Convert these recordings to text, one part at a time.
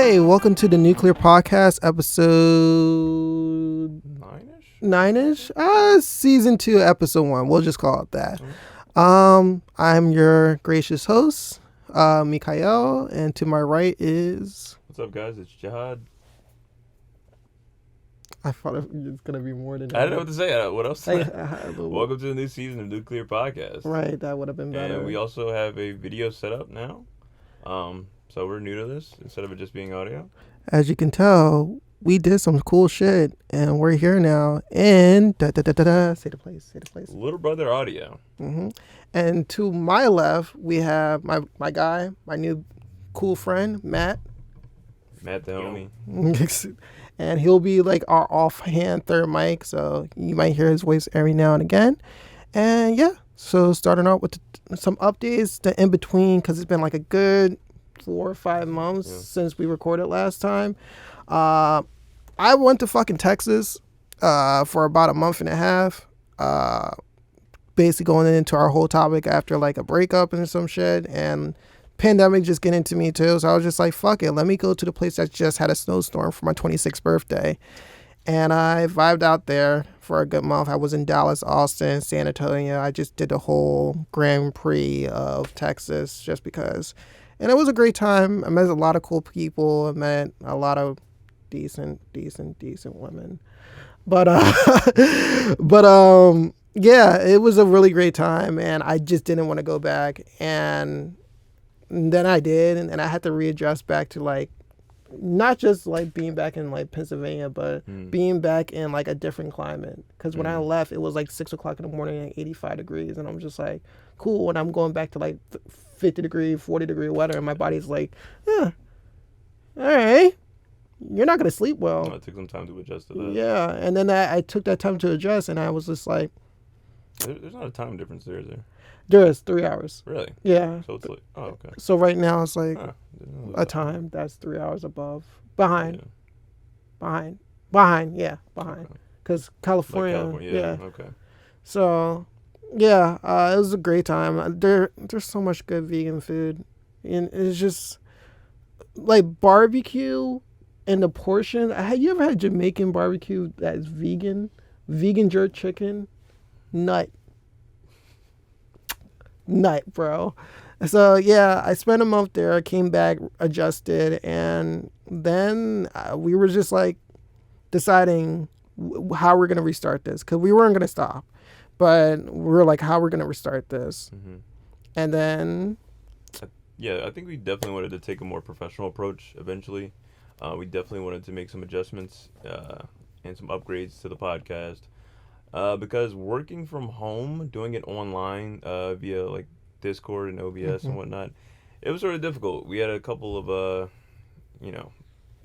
Hey, welcome to the Nukeclear Podcast, episode nine-ish. Season 2, episode 1. We'll just call it that. I'm your gracious host, Mikael, and to my right is. What's up, guys? It's Jihad. I thought it was gonna be more than that. I didn't know what to say. What else? Welcome to the new season of Nukeclear Podcast. Right, that would have been better. And we also have a video set up now. So we're new to this instead of it just being audio. As you can tell, we did some cool shit, and we're here now. And say the place. Little Brother Audio. And to my left, we have my guy, my new cool friend, Matt. Matt the homie. And he'll be like our offhand third mic, so you might hear his voice every now and again. And yeah, so starting out with some updates, the in between, because it's been like a good 4 or 5 months since we recorded last time. I went to fucking Texas for about a month and a half. Basically going into our whole topic after like a breakup and some shit, and pandemic just getting to me too. So I was just like, fuck it, let me go to the place that just had a snowstorm for my 26th birthday. And I vibed out there for a good month. I was in Dallas, Austin, San Antonio. I just did the whole Grand Prix of Texas just because. And it was a great time. I met a lot of cool people. I met a lot of decent women. But yeah, it was a really great time, and I just didn't want to go back. And then I did, and I had to readjust back to like not just like being back in like Pennsylvania, but being back in like a different climate. Because when I left, it was like 6 o'clock in the morning and 85 degrees, and I'm just like, cool. And I'm going back to like 50 degree, 40 degree weather, and my body's like, yeah, all right, you're not gonna sleep well. It took some time to adjust to that. Yeah, and then I took that time to adjust, and I was just like, there's not a time difference there, is there? There is 3 hours. Really? Yeah. So it's like, oh, okay. So right now it's like a that. time that's 3 hours behind. Yeah. Behind. Because California, Okay. So, yeah, it was a great time. There's so much good vegan food, and it's just like barbecue and the portion. Have you ever had Jamaican barbecue that's vegan jerk chicken? Nut, bro. So yeah, I spent a month there. I came back, adjusted, and then we were just like deciding how we're gonna restart this, because we weren't gonna stop, but we were like, how we're gonna restart this. And then I think we definitely wanted to take a more professional approach eventually. We definitely wanted to make some adjustments and some upgrades to the podcast. Because working from home, doing it online via like Discord and OBS and whatnot, it was sort of difficult. We had a couple of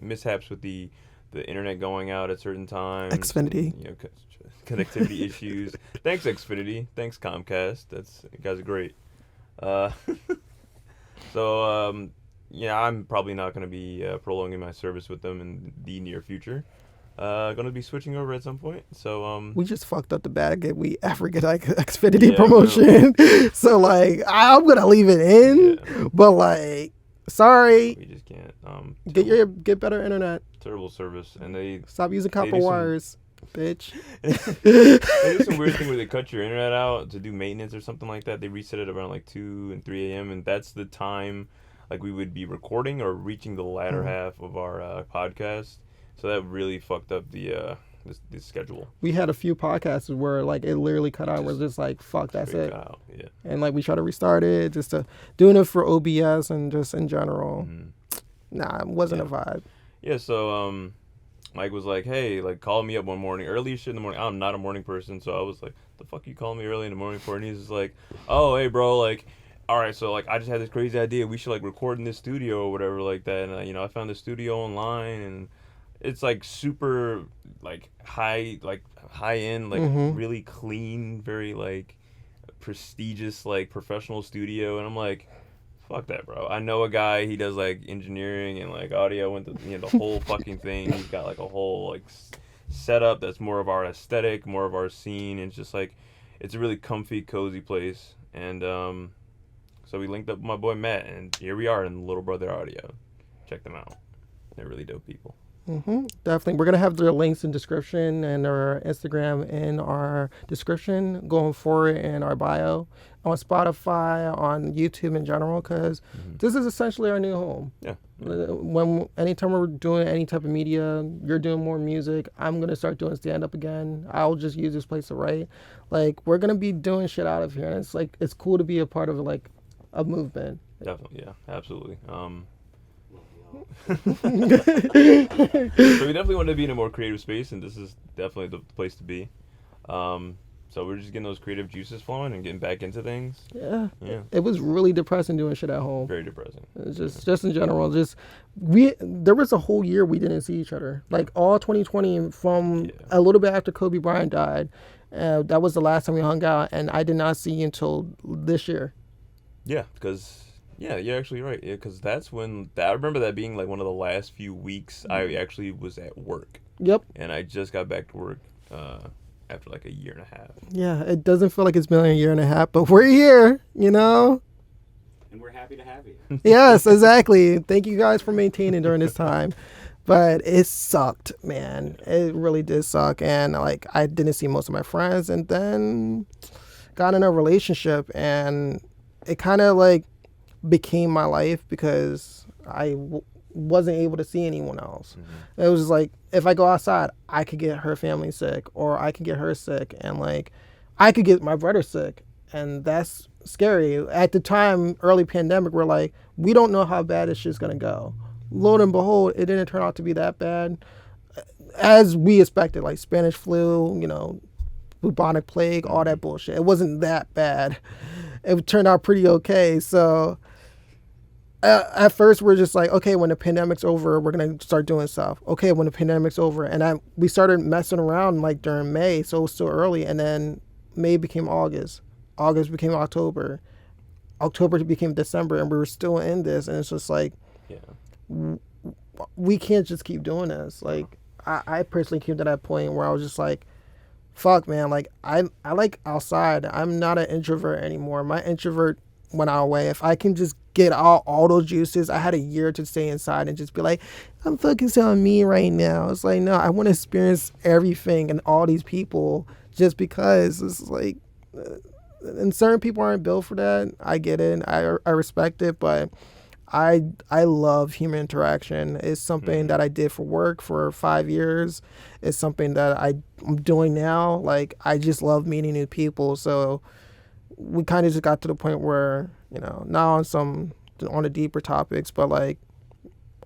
mishaps with the internet going out at certain times. Xfinity. Connectivity issues. Thanks Xfinity. Thanks Comcast. You guys are great. So I'm probably not going to be prolonging my service with them in the near future. Gonna be switching over at some point. So we just fucked up the bag. We forget like Xfinity promotion. So like I'm gonna leave it in, but like sorry, we just can't. Get better internet. Terrible service, and they stop using copper wires, bitch. They do some weird thing where they cut your internet out to do maintenance or something like that. They reset it around like 2 and 3 a.m. and that's the time like we would be recording or reaching the latter half of our podcast. So that really fucked up the schedule. We had a few podcasts where like it literally cut out. We're just like, fuck, that's it. Yeah. And like we try to restart it, just doing it for OBS and just in general. Nah, it wasn't a vibe. Yeah. So Mike was like, hey, like call me up one morning, early shit in the morning. I'm not a morning person, so I was like, the fuck you calling me early in the morning for? And he's just like, oh, hey, bro, like. All right, so like I just had this crazy idea. We should like record in this studio or whatever like that. And I found the studio online and. It's like super like high end, like really clean, very like prestigious, like professional studio. And I'm like, fuck that, bro. I know a guy, he does like engineering and like audio and the whole fucking thing. He's got like a whole like setup that's more of our aesthetic, more of our scene. And it's just like, it's a really comfy, cozy place. And so we linked up with my boy Matt, and here we are in Little Brother Audio. Check them out. They're really dope people. Definitely. We're going to have their links in description and our Instagram in our description going forward in our bio on Spotify, on YouTube in general, because this is essentially our new home. Yeah. Anytime we're doing any type of media, you're doing more music, I'm going to start doing stand-up again. I'll just use this place to write. Like, we're going to be doing shit out of here. And it's like, it's cool to be a part of like a movement. Definitely. Yeah, absolutely. So we definitely want to be in a more creative space, and this is definitely the place to be. So we're just getting those creative juices flowing and getting back into things. Yeah. It was really depressing doing shit at home. Very depressing. It's just in general, there was a whole year we didn't see each other. Like all 2020 from a little bit after Kobe Bryant died. That was the last time we hung out, and I did not see you until this year. Yeah, because you're actually right. Yeah, because that's when I remember that being like one of the last few weeks I actually was at work. Yep. And I just got back to work after like a year and a half. Yeah, it doesn't feel like it's been a year and a half, but we're here, you know? And we're happy to have you. Yes, exactly. Thank you guys for maintaining during this time. But it sucked, man. It really did suck. And like, I didn't see most of my friends, and then got in a relationship, and it kind of like became my life because I wasn't able to see anyone else. It was like, if I go outside, I could get her family sick, or I could get her sick, and like I could get my brother sick, and that's scary. At the time, early pandemic, we're like, we don't know how bad this shit's gonna go. Lo and behold, it didn't turn out to be that bad as we expected, like Spanish flu, bubonic plague, all that bullshit. It wasn't that bad. It turned out pretty okay. So at first we're just like, okay, when the pandemic's over, we're gonna start doing stuff. Okay, when the pandemic's over, and we started messing around like during May, so it was still early, and then May became August, August became October, October became December, and we were still in this, and it's just like, we can't just keep doing this. Like I personally came to that point where I was just like, fuck, man, like I like outside. I'm not an introvert anymore. My introvert went our way. If I can just get all those juices, I had a year to stay inside and just be like, I'm focused on me right now. It's like, no, I want to experience everything and all these people, just because it's like, and certain people aren't built for that. I get it. I respect it, but I love human interaction. It's something that I did for work for 5 years. It's something that I'm doing now. Like, I just love meeting new people. So we kind of just got to the point where, now on the deeper topics, but like,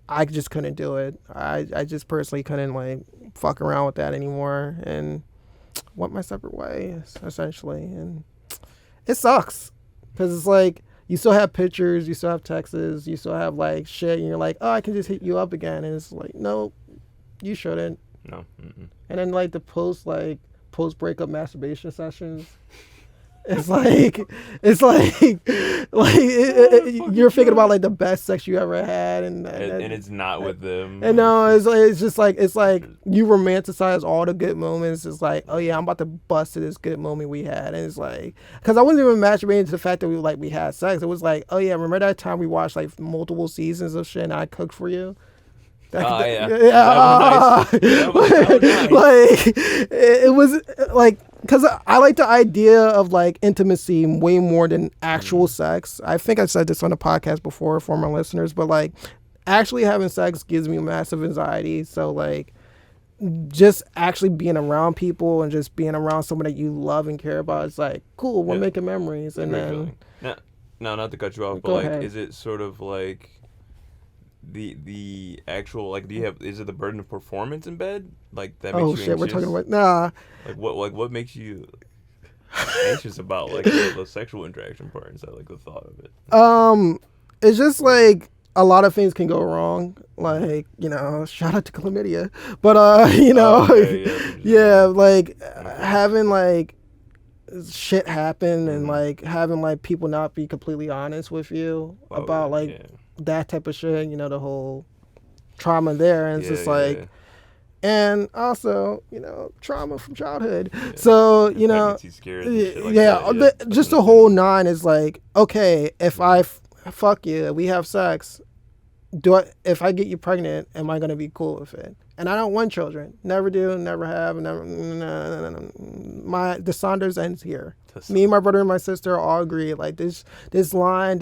I just couldn't do it. I just personally couldn't like fuck around with that anymore and went my separate ways, essentially. And it sucks because it's like, you still have pictures, you still have texts, you still have like shit, and you're like, oh, I can just hit you up again. And it's like, no, you shouldn't. No. And then like the post breakup masturbation sessions. It's like you're thinking about like the best sex you ever had, and it's not with them. And no, it's just like, it's like you romanticize all the good moments. It's like, oh yeah, I'm about to bust to this good moment we had, and it's like, because I wasn't even masturbating to the fact that we had sex. It was like, oh yeah, remember that time we watched like multiple seasons of shit and I cooked for you? Yeah. That was nice. Like it was like, because I like the idea of like intimacy way more than actual sex. I think I said this on the podcast before for my listeners, but like actually having sex gives me massive anxiety. So like just actually being around people and just being around someone that you love and care about is like, cool, we're making memories. And then no, not to cut you off, but like, is it sort of like the actual, like, is it the burden of performance in bed, like, that makes you anxious? We're talking about, nah, like what makes you anxious about like the sexual interaction part instead of like the thought of it? It's just like a lot of things can go wrong, like, shout out to chlamydia, but like having like shit happen and like having like people not be completely honest with you about that type of shit, the whole trauma there, and it's just like, and also, trauma from childhood. So, just the whole nine is like, okay, if I fuck you, we have sex, if I get you pregnant, am I gonna be cool with it? And I don't want children. Never do, never have, never. No. The Saunders ends here. Me, my brother, and my sister all agree. Like this line,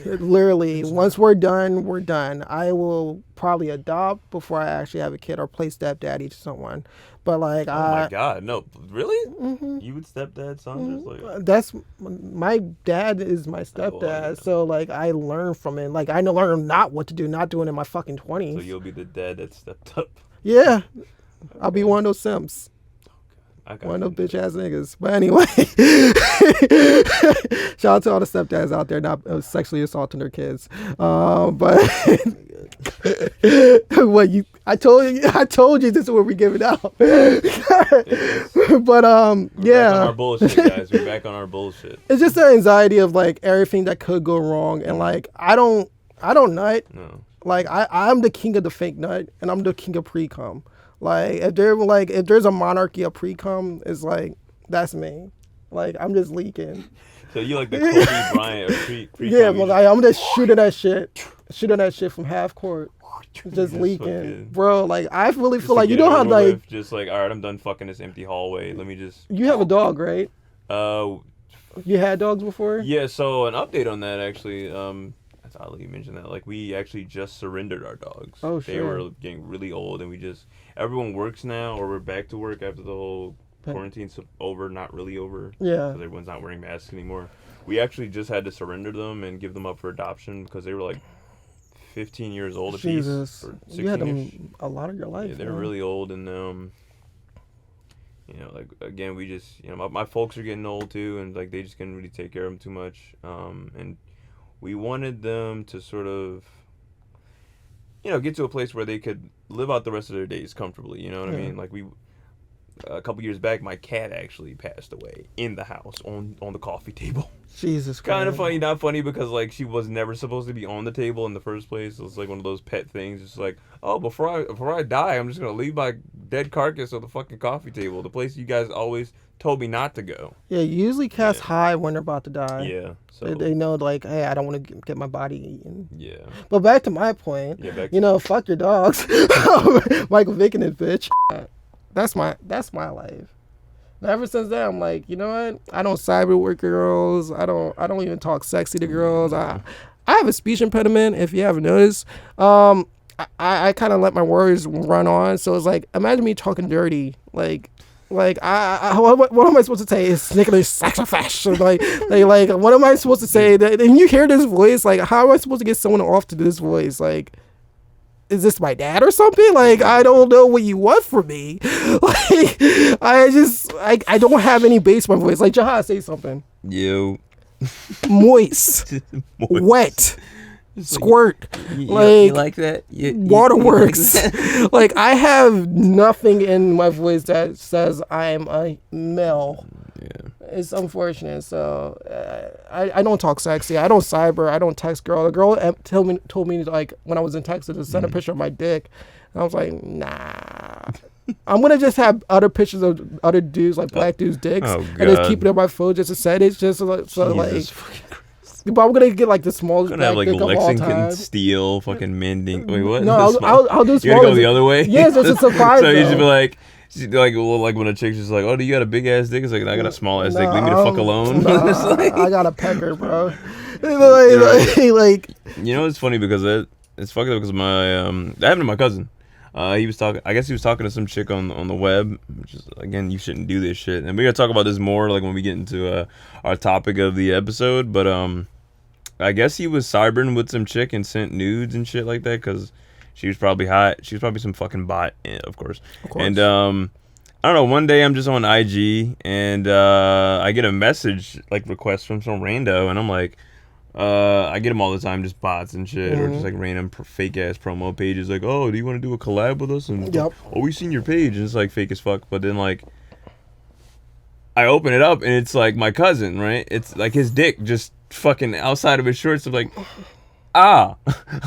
literally, once we're done, we're done. I will probably adopt before I actually have a kid or play stepdaddy to someone. But like, oh my god, no, really? Mm-hmm. You would stepdad Saunders? Like, that's my dad is my stepdad, yeah. so like I learned from it. Like I learned not what to do, not doing it in my fucking 20s. so you'll be the dad that stepped up. Yeah, I'll be one of those simps. One of those bitch ass niggas. But anyway, shout out to all the stepdads out there not sexually assaulting their kids. But what you? I told you this is what we give it out. But We're back on yeah. our bullshit, guys. We're back on our bullshit. It's just the anxiety of like everything that could go wrong, and like I don't nut. No. Like I'm the king of the fake nut, and I'm the king of pre-cum. Like if there's a monarchy of pre-cum, it's like that's me. Like I'm just leaking. So you like the Kobe Bryant or pre Yeah, but like, I'm just shooting that shit from half court, just leaking, fucking, bro. Like I really just feel to like you get it know how over like with, just like all right, I'm done fucking this empty hallway. Let me just. you have a dog, right? You had dogs before? Yeah. So an update on that actually. That's oddly you mentioned that. Like we actually just surrendered our dogs. Oh They shit. were getting really old, and everyone works now, or we're back to work after the whole quarantine's over, not really over. Yeah. Because everyone's not wearing masks anymore. We actually just had to surrender them and give them up for adoption because they were like 15 years old a Jesus. piece. Or 16-ish. You had them a lot of your life. Yeah, they're man. really old, and you know, like again, we just, you know, my folks are getting old too, and like they just couldn't really take care of them too much. And we wanted them to sort of, you know, get to a place where they could live out the rest of their days comfortably. You know what I mean? Like a couple years back, my cat actually passed away in the house on the coffee table. Jesus Christ. Kind of funny, not funny because like she was never supposed to be on the table in the first place. It's like one of those pet things. It's like, oh, before I die, I'm just gonna leave my dead carcass on the fucking coffee table, the place you guys always told me not to go. Yeah, usually cats hide when they're about to die. Yeah, so They know like, hey, I don't want to get my body eaten. yeah. But back to my point. Yeah, you know, fuck your dogs. Michael Vick and his bitch. That's my life. And ever since then, I'm like, you know what? I don't cyber work girls. I don't even talk sexy to girls. I have a speech impediment, if you haven't noticed. I kind of let my words run on. So it's like, imagine me talking dirty. Like what am I supposed to say? It's Nicholas sacrifice. Like what am I supposed to say? And you hear this voice, like, how am I supposed to get someone off to this voice? Like, is this my dad or something? Like, I don't know what you want from me. Like, I don't have any bass in my voice. Like, Jihad, say something. You. Moist. Wet. Squirt. You like that? Waterworks. Like, I have nothing in my voice that says I'm a male. Yeah. It's unfortunate. So I don't talk sexy. I don't cyber. I don't text girl. The girl told me like when I was in Texas to send a picture of my dick. And I was like, nah. I'm gonna just have other pictures of other dudes, like black dudes' dicks, and just keep it on my phone just to set it, just so like. But I'm gonna get like the smallest black dick like of all time. Lexington Steel, fucking mending. Wait, what? No, I'll do small. You gotta go the other way. Yes, it's a surprise. So you should be like. Like when a chick's just like, oh, do you got a big ass dick? It's like, I got a small ass dick. Leave me the fuck alone. I got a pecker, bro. Like, you know, it's funny because it's fucked up because that happened to my cousin. He was talking. I guess he was talking to some chick on the web. Which is, again, you shouldn't do this shit. And we're gonna talk about this more like when we get into our topic of the episode. But I guess he was cybering with some chick and sent nudes and shit like that because. She was probably hot. She was probably some fucking bot, of course. And I don't know. One day I'm just on IG and I get a message like request from some rando, and I'm like, I get them all the time, just bots and shit, or just like random fake ass promo pages. Like, oh, do you want to do a collab with us? And oh, we seen your page, and it's like fake as fuck. But then like, I open it up and it's like my cousin, right? It's like his dick just fucking outside of his shorts. I'm like.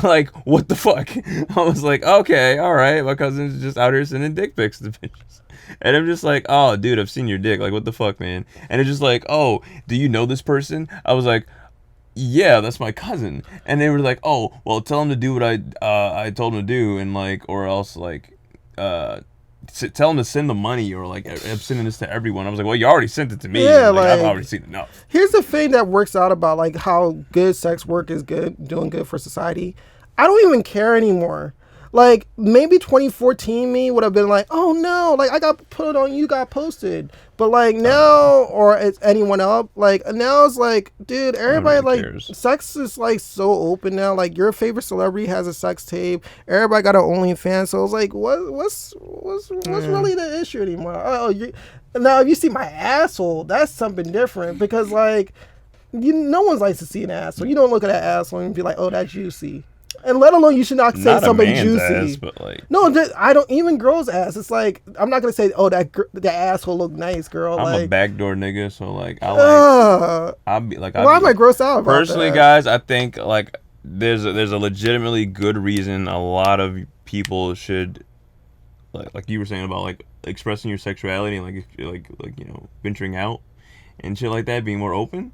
Like, what the fuck? I was like, okay, all right. My cousin's just out here sending dick pics to bitches. And I'm just like, oh, dude, I've seen your dick. Like, what the fuck, man? And it's just like, oh, do you know this person? I was like, yeah, that's my cousin. And they were like, oh, well, tell him to do what I told him to do, and like, or else like, tell him to send the money, or like, I'm sending this to everyone. I was like, well, you already sent it to me. Yeah, like, I've like- already seen enough. Here's the thing that works out about like how good sex work is good, doing good for society. I don't even care anymore. Like maybe 2014 me would have been like, oh no, like I got put on, you got posted. But like now, or it's anyone else, like now it's like, dude, everybody really like cares. sex is like so open now. Like your favorite celebrity has a sex tape. Everybody got an OnlyFans. So it's like, what's really the issue anymore? Now if you see my asshole, that's something different because like no one likes to see an asshole. You don't look at that asshole and be like, oh, that's juicy. And let alone you should not say Not a something man's juicy. ass, but like, No, I don't even girls' ass. It's like I'm not gonna say, oh, that asshole look nice, girl. I'm like, a backdoor nigga, so like, I'll be like, why am I grossed out about personally, that? guys, I think like there's a legitimately good reason a lot of people should like you were saying about like expressing your sexuality and like you know, venturing out and shit like that, being more open.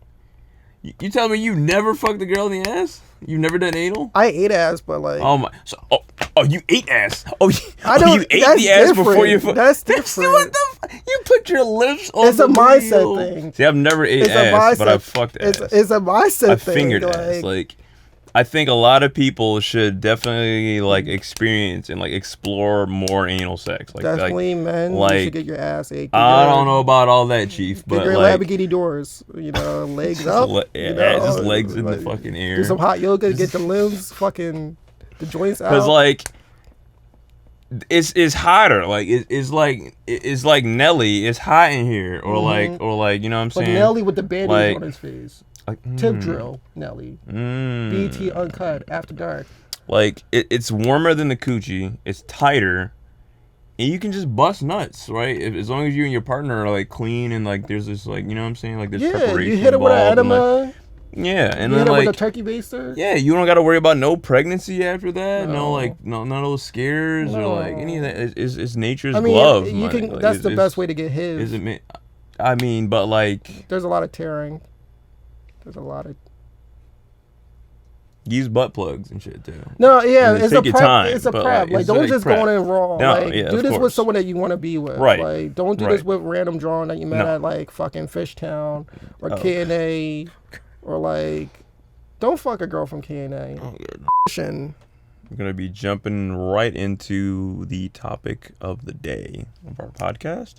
You tell me you never fucked a girl in the ass? You've never done anal? I ate ass, but like, Oh my! So, you ate ass? Oh, I don't. you ate That's the ass different. before you. That's different. What the? You put your lips on. It's the a mindset wheel. thing. See, I've never ate It's a ass, but mindset- I've fucked ass. It's a mindset I've thing. fingered ass. Like, I think a lot of people should definitely like experience and like explore more anal sex. Like, definitely, man. You like, should get your ass ate. I don't know about all that, Chief, Get but your like, Lamborghini doors. You know, legs just up. yeah, you know, just legs in the like, fucking air. Do some hot yoga. Get the limbs, fucking, the joints out. Because like it's hotter. Like it's like Nelly. It's hot in here, or like you know what I'm But saying. Nelly with the bandage like- on his face. Like, Tip drill, Nelly. mm. BT Uncut, After Dark. Like it's warmer than the coochie. It's tighter, and you can just bust nuts, right? As long as you and your partner are like clean and like there's this like, you know what I'm saying, like there's Yeah, preparation. you hit it with an involved and, enema. like, yeah, and You then hit it like with a turkey baster. yeah, you don't got to worry about no pregnancy after that. No, No. like none of those scares or like any of that. It's nature's I mean, glove. you man. can. Like, That's the it's- best way to get his. Is it? I mean, but like There's a lot of tearing. There's a lot of. use butt plugs and shit too. No, yeah, And it's take a your prep. time, It's a but, prep. like, Like, it's don't like just prep. go in raw. No, like, yeah, do of this with course. someone that you want to be with. Right. Like, don't do this Right. with random drawing that you met No. at like fucking Fishtown or Oh. K&A, or like, don't fuck a girl from K&A. Oh, good. And We're gonna be jumping right into the topic of the day of our podcast.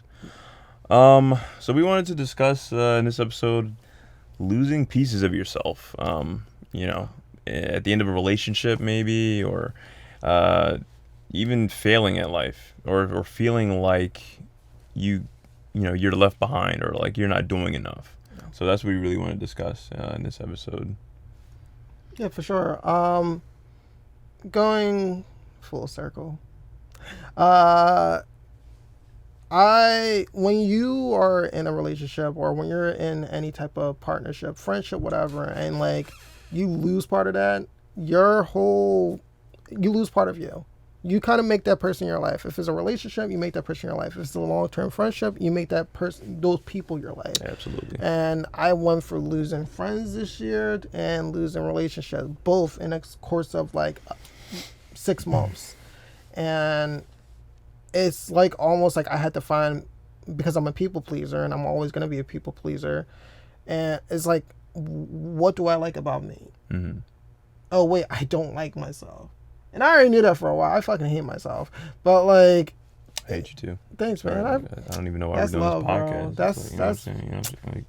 So we wanted to discuss in this episode losing pieces of yourself. You know, at the end of a relationship, maybe, or even failing at life, or feeling like you know you're left behind, or like you're not doing enough. So that's what we really want to discuss in this episode. yeah, for sure. Going full circle. When you are in a relationship or when you're in any type of partnership, friendship, whatever, and like you lose part of that, you lose part of you. You kind of make that person in your life. If it's a relationship, you make that person in your life. If it's a long-term friendship, you make that person, those people, your life. Absolutely. And I went for losing friends this year and losing relationships, both in a course of like 6 months. And it's like almost like I had to find, because I'm a people pleaser and I'm always going to be a people pleaser. And it's like, what do I like about me? Mm-hmm. Oh, wait, I don't like myself. And I already knew that for a while. I fucking hate myself. But like, I hate you too. thanks, man. I don't even know why we're That's doing love, this bro. podcast. That's- It's like, you know what I'm that's- saying? You know what I'm saying?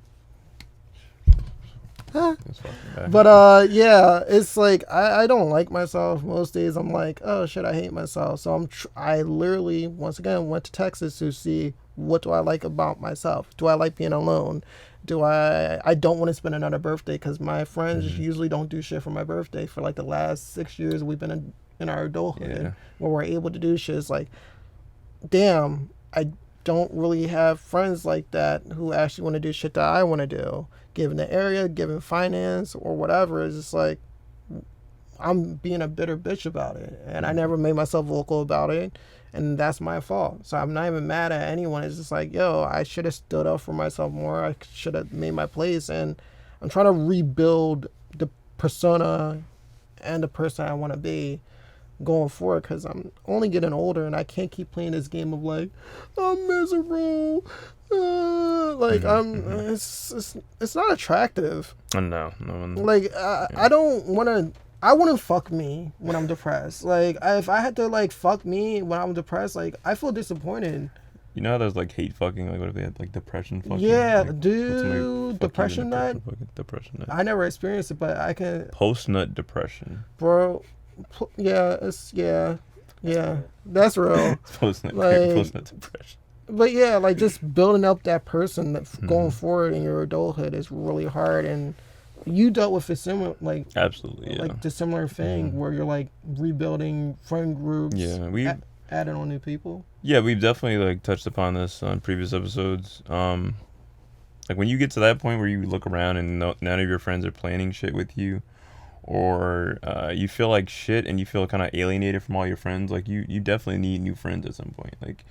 Huh? Like, that's fucking bad. But yeah, it's like I don't like myself. Most days I'm like, oh shit, I hate myself. So I literally once again went to Texas to see what do I like about myself. Do I like being alone? I don't want to spend another birthday because my friends usually don't do shit for my birthday. For like the last 6 years we've been in our adulthood, Yeah. where we're able to do shit. It's like, damn, I don't really have friends like that who actually want to do shit that I want to do. Given the area, given finance or whatever, it's just like I'm being a bitter bitch about it, and I never made myself vocal about it, and that's my fault. So I'm not even mad at anyone. It's just like, yo, I should have stood up for myself more. I should have made my place, and I'm trying to rebuild the persona and the person I want to be going forward, because I'm only getting older and I can't keep playing this game of like, I'm miserable. Like it's not attractive. No. Like I don't want to. I wouldn't fuck me when I'm depressed. Like if I had to like fuck me when I'm depressed, like I feel disappointed. You know how there's like hate fucking, like what if they had like depression fucking? Yeah, like, dude, depression nut. Depression nut. I never experienced it, but I can. Post nut depression. Bro, that's real. Post nut Like, depression. but yeah, like just building up that person that going forward in your adulthood is really hard, and you dealt with a similar, like Absolutely, yeah. like the similar thing where you're like rebuilding friend groups. Yeah, adding on new people. Yeah, we've definitely like touched upon this on previous episodes. Like when you get to that point where you look around and none of your friends are planning shit with you, or you feel like shit and you feel kind of alienated from all your friends, like you definitely need new friends at some point. Like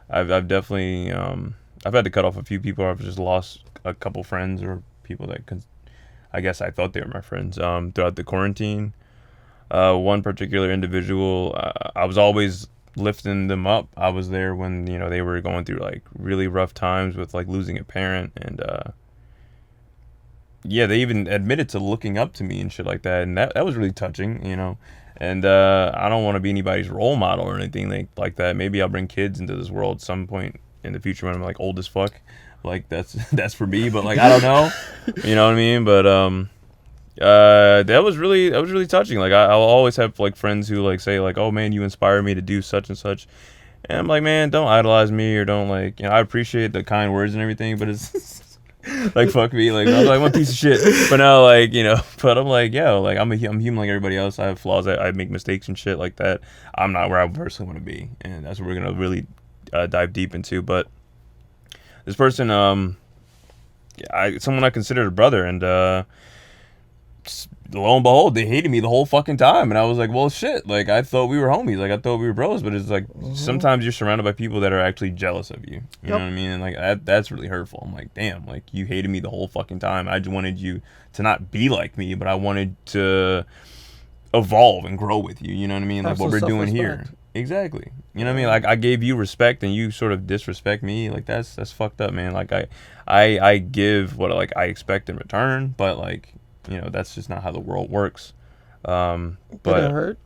I've definitely I've had to cut off a few people. I've just lost a couple friends or people that I guess I thought they were my friends throughout the quarantine. One particular individual, I was always lifting them up. I was there when they were going through like really rough times with like losing a parent, and yeah, they even admitted to looking up to me and shit like that, and that was really touching, and I don't want to be anybody's role model or anything like that. Maybe I'll bring kids into this world at some point in the future when I'm like old as fuck, like that's for me, but like I don't know. You know what I mean? But that was really touching. Like I'll always have like friends who like say like, oh man, you inspire me to do such and such, and I'm like, man, don't idolize me, or don't like, I appreciate the kind words and everything, but it's like fuck me, like I'm like one piece of shit. But now like but I'm like, yeah, like I'm human like everybody else. I have flaws. I make mistakes and shit like that. I'm not where I personally want to be, and that's what we're gonna really dive deep into. But this person, someone I considered a brother, and lo and behold, they hated me the whole fucking time, and I was like, well, shit, like I thought we were homies, like I thought we were bros, but it's like sometimes you're surrounded by people that are actually jealous of you. You know what I mean? And like that's really hurtful. I'm like, damn, like you hated me the whole fucking time. I just wanted you to not be like me, but I wanted to evolve and grow with you. You know what I mean? Like what we're doing here. Exactly. You know what I mean? Like I gave you respect and you sort of disrespect me. Like that's fucked up, man. Like I give what like I expect in return, but like that's just not how the world works. But did it hurt?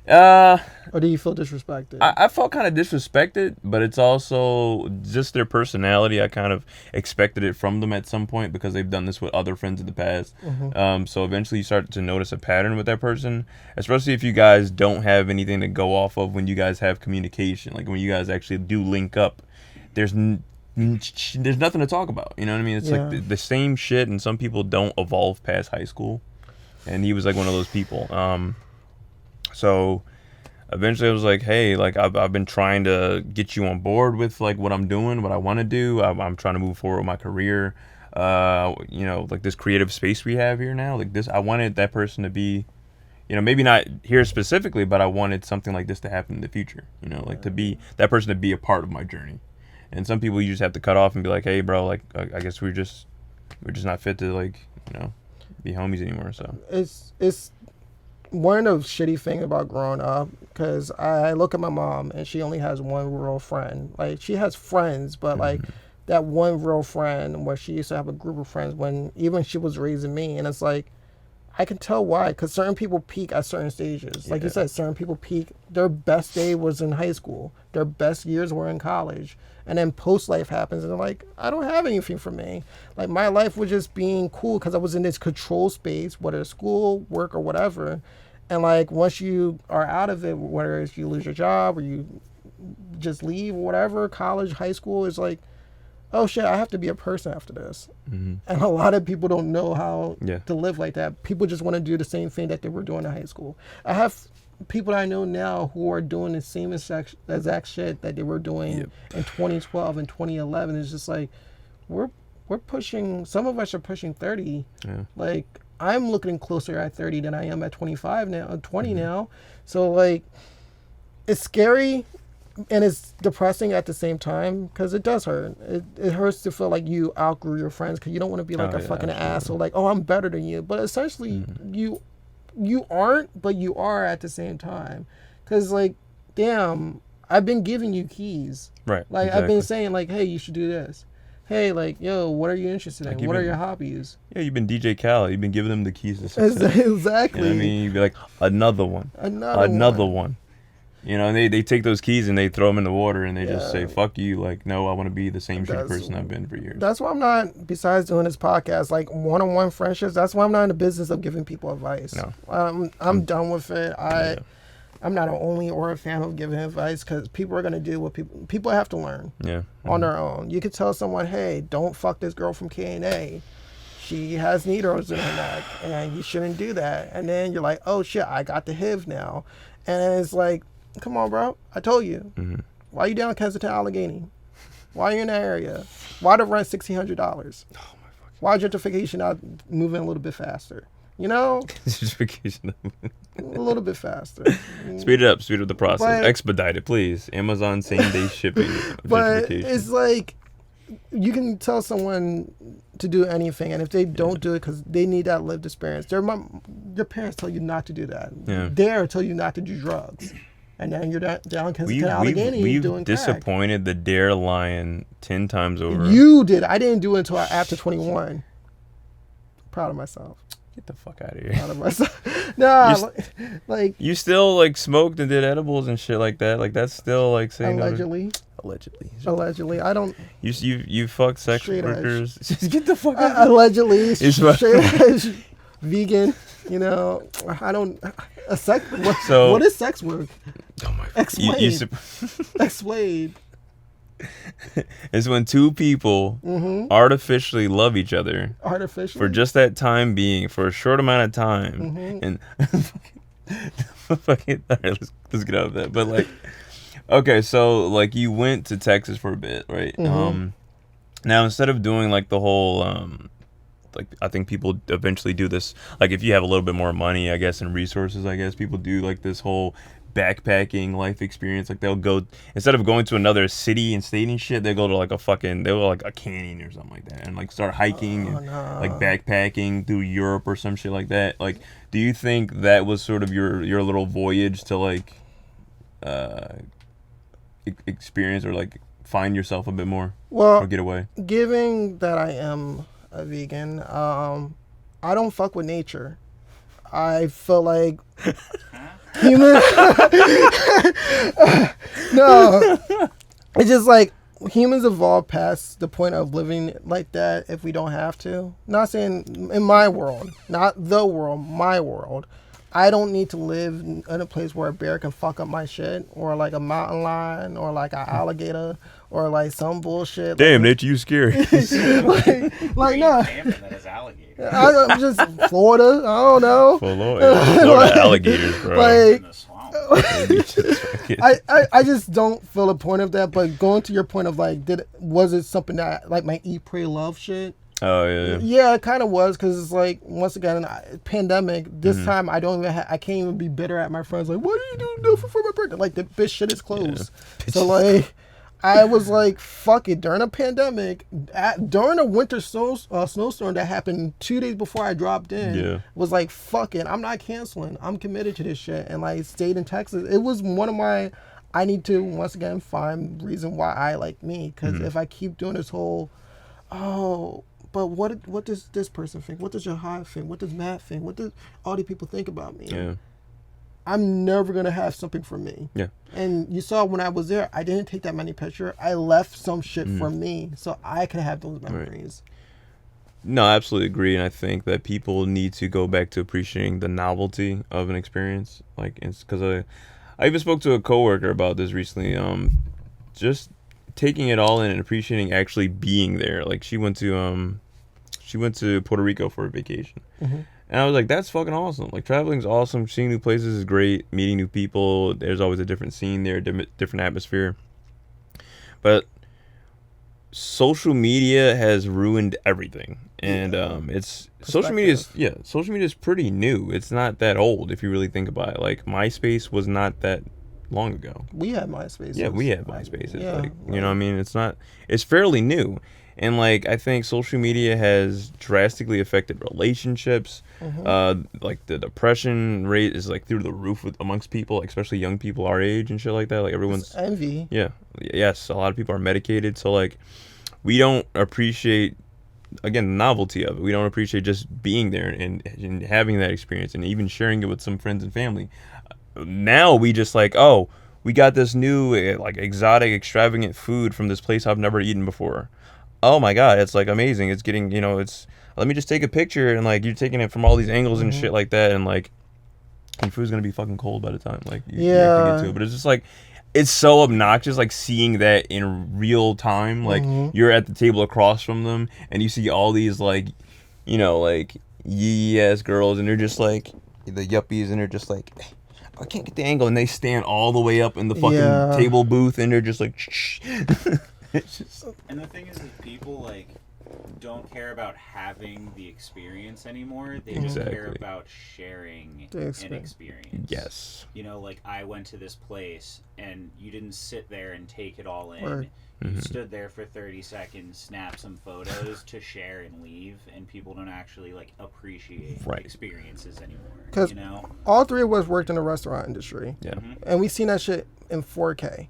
Or do you feel disrespected? I felt kind of disrespected, but it's also just their personality. I kind of expected it from them at some point because they've done this with other friends in the past. So eventually you start to notice a pattern with that person, especially if you guys don't have anything to go off of when you guys have communication. Like when you guys actually do link up, there's nothing to talk about. You know what I mean? It's like the same shit, and some people don't evolve past high school, and he was like one of those people. So eventually I was like, hey, like I've been trying to get you on board with like what I'm doing, what I want to do. I'm trying to move forward with my career. Like this creative space we have here now, like this, I wanted that person to be, maybe not here specifically, but I wanted something like this to happen in the future, like to be that person, to be a part of my journey. And some people you just have to cut off and be like, hey bro, like I guess we're just not fit to like, be homies anymore. So it's one of the shitty things about growing up, because I look at my mom and she only has one real friend. Like she has friends, but like that one real friend where she used to have a group of friends when even she was raising me, and it's like I can tell why, because certain people peak at certain stages. Like you said, certain people peak. Their best day was in high school. Their best years were in college. And then post-life happens, and they're like, I don't have anything for me. Like, my life was just being cool because I was in this control space, whether it's school, work, or whatever. And, like, once you are out of it, whether it's you lose your job or you just leave or whatever, college, high school, is like, oh, shit, I have to be a person after this. And a lot of people don't know how to live like that. People just want to do the same thing that they were doing in high school. I have people that I know now who are doing the same exact shit that they were doing in 2012 and 2011. It's just like we're pushing. Some of us are pushing 30. Like I'm looking closer at 30 than I am at 25 now, 20 now. So like it's scary and it's depressing at the same time because it does hurt. It hurts to feel like you outgrew your friends because you don't want to be like Oh, a yeah, fucking absolutely. asshole. Like, oh, I'm better than you, but essentially you aren't, but you are at the same time. Because like, damn, I've been giving you keys. Right. Like I've been exactly. saying like, hey, you should do this. Hey, like, yo, what are you interested in? Like, you've What are been- your hobbies? Yeah, you've been DJ Khaled. You've been giving them the keys to success. Exactly. You know what I mean? You'd be like, another one. Another one. You know, and they take those keys and they throw them in the water and they just say, Yeah. fuck you. Like, no, I want to be the same shitty That's- person I've been for years. That's why I'm not, besides doing this podcast, like one-on-one friendships, that's why I'm not in the business of giving people advice. No. I'm done with it. Yeah. I'm not an only or a fan of giving advice because people are going to do what people have to learn Yeah. on their own. You could tell someone, hey, don't fuck this girl from K&A. She has needles in her neck and you shouldn't do that. And then you're like, oh shit, I got the HIV now. And it's like, come on, bro. I told you. Mm-hmm. Why you down Kensington, Allegheny? Why are you in that area? Why the rent $1,600? Oh, Why gentrification not moving a little bit faster? You know, Gentrification. a little bit faster. Speed it up. Speed up the process. But- Expedite it, please. Amazon same-day shipping. But Gentrification. it's like you can tell someone to do anything, and if they don't do it because they need that lived experience, your parents tell you not to do that. Yeah. Dare tell you not to do drugs, and then you're down Kensington, Allegheny We've doing crack. disappointed the Dare Lion 10 times over. You did. I didn't do it until after 21. Proud of myself. Get the fuck out of here. Proud of myself. Nah, like You still like smoked and did edibles and shit like that. Like that's still like saying no to- allegedly. allegedly. I don't. You fucked sex Straight edge. workers. Just get the fuck out. Allegedly, It's straight edge, vegan. You know, I don't. A sex. So- what is sex work? Oh my. Explain. You sup- Explain. it's when two people artificially love each other Artificial. for just that time being, for a short amount of time, and fucking. All right, let's get out of that. But like, okay, so like you went to Texas for a bit, right? Now instead of doing like the whole like I think people eventually do this, like if you have a little bit more money, I guess, and resources, I guess people do like this whole backpacking life experience. Like they'll go, instead of going to another city and staying and shit, they go to like a canyon or something like that and like start hiking and like backpacking through Europe or some shit like that. Like, do you think that was sort of your little voyage to like experience or like find yourself a bit more or get away? Given that I am a vegan, I don't fuck with nature. I feel like human. No, it's just like humans evolved past the point of living like that if we don't have to. Not saying in my world, not the world, my world. I don't need to live in a place where a bear can fuck up my shit, or like a mountain lion, or like an alligator, or like some bullshit. Damn, nature, you scary. like no. Hampton that has alligators. I'm just Florida. I don't know. Florida alligators, bro. Like In the swamp. I just don't feel the point of that. But going to your point of like, was it something that like my eat, pray, love shit? Oh yeah. Yeah, it kind of was because it's like once again, pandemic. This time I don't even. I can't even be bitter at my friends. Like, why do you do nothing for my birthday? Like the bitch shit is closed. So like, I was like, fuck it. During a pandemic, during a winter snowstorm that happened 2 days before I dropped in, Yeah. was like, fuck it. I'm not canceling. I'm committed to this shit. And like stayed in Texas. It was one of my. I need to once again find reason why I like me because if I keep doing this whole, but what does this person think? What does Jihad think? What does Matt think? What does all these people think about me? Yeah. I'm never gonna have something for me. Yeah. And you saw when I was there, I didn't take that many pictures. I left some shit for me, so I can have those memories. No, I absolutely agree, and I think that people need to go back to appreciating the novelty of an experience. Like, because I even spoke to a coworker about this recently. Just taking it all in and appreciating actually being there. Like she went to Puerto Rico for a vacation, and I was like, that's fucking awesome. Like traveling's awesome. Seeing new places is great. Meeting new people. There's always a different scene there, different atmosphere. But social media has ruined everything, and social media is pretty new. It's not that old if you really think about it. Like MySpace was not that long ago. We had MySpace. Yeah, we had MySpace. Yeah, Like, you know what I mean? It's fairly new. And, like, I think social media has drastically affected relationships. Like, the depression rate is, like, through the roof amongst people, like, especially young people our age and shit like that. Like, everyone's... It's envy. Yeah. Yes, a lot of people are medicated. So, like, we don't appreciate, again, the novelty of it. We don't appreciate just being there and having that experience and even sharing it with some friends and family. Now we just, like, oh, we got this new, like, exotic, extravagant food from this place I've never eaten before. Oh my god, it's like amazing. It's getting, it's, let me just take a picture, and like you're taking it from all these angles and shit like that, and like your food's gonna be fucking cold by the time like you have to get to it. But it's just like, it's so obnoxious, like seeing that in real time. Like you're at the table across from them and you see all these like, like yee ass girls, and they're just like the yuppies, and they're just like, I can't get the angle, and they stand all the way up in the fucking table booth, and they're just like shh. It's just... And the thing is people like don't care about having the experience anymore. They just care about sharing an experience. Yes. Like I went to this place and you didn't sit there and take it all in. You stood there for 30 seconds, snap some photos to share and leave, and people don't actually like appreciate experiences anymore. Because all three of us worked in the restaurant industry. Yeah. And we seen that shit in 4K.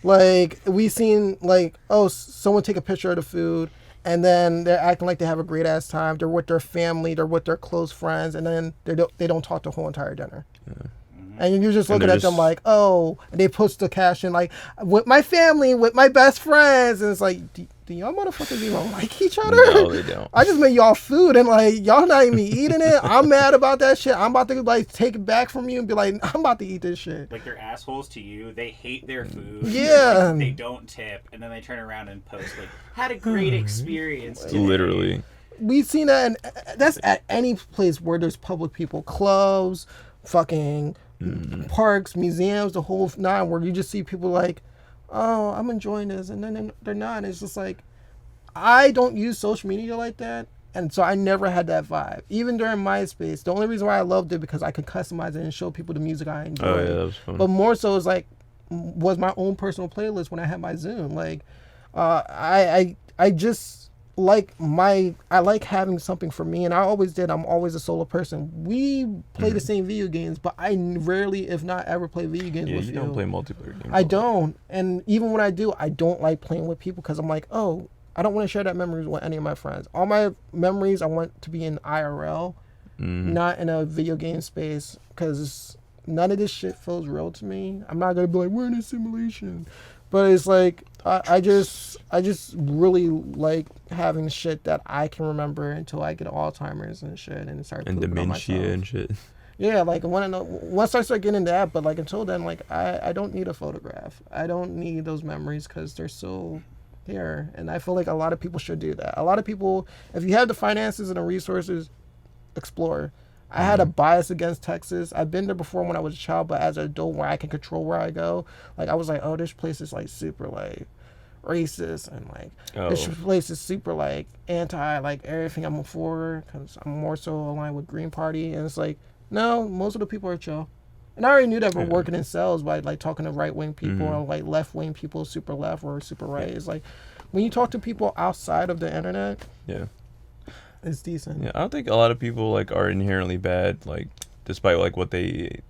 Like, we seen, like, oh, someone take a picture of the food, and then they're acting like they have a great-ass time. They're with their family. They're with their close friends, and then they don't talk the whole entire dinner. Yeah. And you're just looking at them like, oh, and they post the caption, like, with my family, with my best friends. And it's like, do y'all motherfuckers even like each other? No, they don't. I just made y'all food, and, like, y'all not even eating it. I'm mad about that shit. I'm about to, like, take it back from you and be like, I'm about to eat this shit. Like, they're assholes to you. They hate their food. Yeah. Like, they don't tip. And then they turn around and post, like, had a great experience today. Literally. We've seen that, and that's at any place where there's public people. Clubs, fucking... parks, museums, the whole nine, where you just see people like, oh, I'm enjoying this, and then they're not. And it's just like, I don't use social media like that, and so I never had that vibe. Even during MySpace, the only reason why I loved it because I could customize it and show people the music I enjoyed. Oh yeah, that was fun. But more so was my own personal playlist when I had my Zoom. Like, I just I like having something for me, and I always did. I'm always a solo person. We play the same video games, but I rarely, if not ever, play video games with you. You don't play multiplayer games. I don't, and even when I do, I don't like playing with people because I'm like, oh, I don't want to share that memories with any of my friends. All my memories I want to be in IRL, not in a video game space, because none of this shit feels real to me. I'm not gonna be like, we're in a simulation. But it's like, I just really like having shit that I can remember until I get Alzheimer's and shit and start and dementia and shit. Yeah, like once I start getting into that, but like until then, like I don't need a photograph. I don't need those memories because they're so here, and I feel like a lot of people should do that. A lot of people, if you have the finances and the resources, explore. I had a bias against Texas. I've been there before when I was a child, but as an adult where I can control where I go, like I was like, oh, this place is like super like racist, and like this place is super like anti like everything I'm for, because I'm more so aligned with Green Party. And it's like, no, most of the people are chill. And I already knew that we're working in cells by like talking to right wing people or like left wing people, super left or super right. It's like when you talk to people outside of the internet, it's decent. Yeah, I don't think a lot of people like are inherently bad, like despite like what they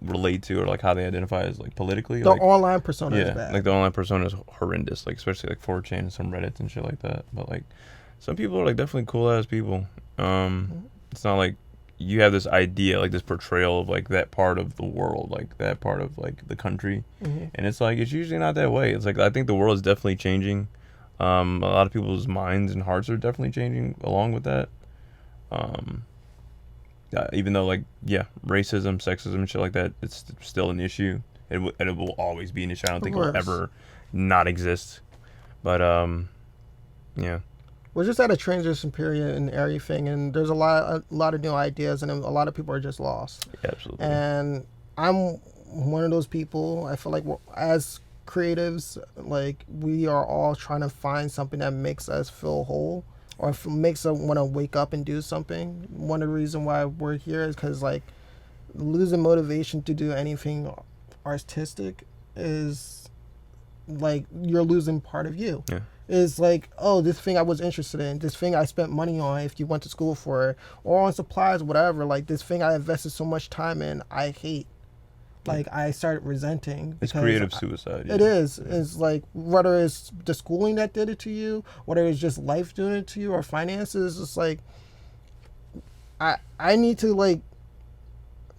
relate to or like how they identify as like politically. The like, online persona is bad. Like the online persona is horrendous, like especially like 4chan and some Reddits and shit like that. But like some people are like definitely cool ass people. It's not like you have this idea, like this portrayal of like that part of the world, like that part of like the country, and it's like it's usually not that way. It's like I think the world is definitely changing. A lot of people's minds and hearts are definitely changing along with that. Even though like racism, sexism, and shit like that, it's still an issue. And it will always be an issue. I don't think it will ever not exist. But we're just at a transition period in everything, and there's a lot of new ideas, and a lot of people are just lost. Yeah, absolutely. And I'm one of those people. I feel like as creatives, like we are all trying to find something that makes us feel whole or makes us want to wake up and do something. One of the reasons why we're here is because like losing motivation to do anything artistic is like you're losing part of you. Yeah. It's like, oh, this thing I was interested in, this thing I spent money on if you went to school for it, or on supplies, whatever, like this thing I invested so much time in, I hate. Like I started resenting. It's creative suicide. Yeah. It is. It's like whether it's the schooling that did it to you, whether it's just life doing it to you, or finances. It's like I need to like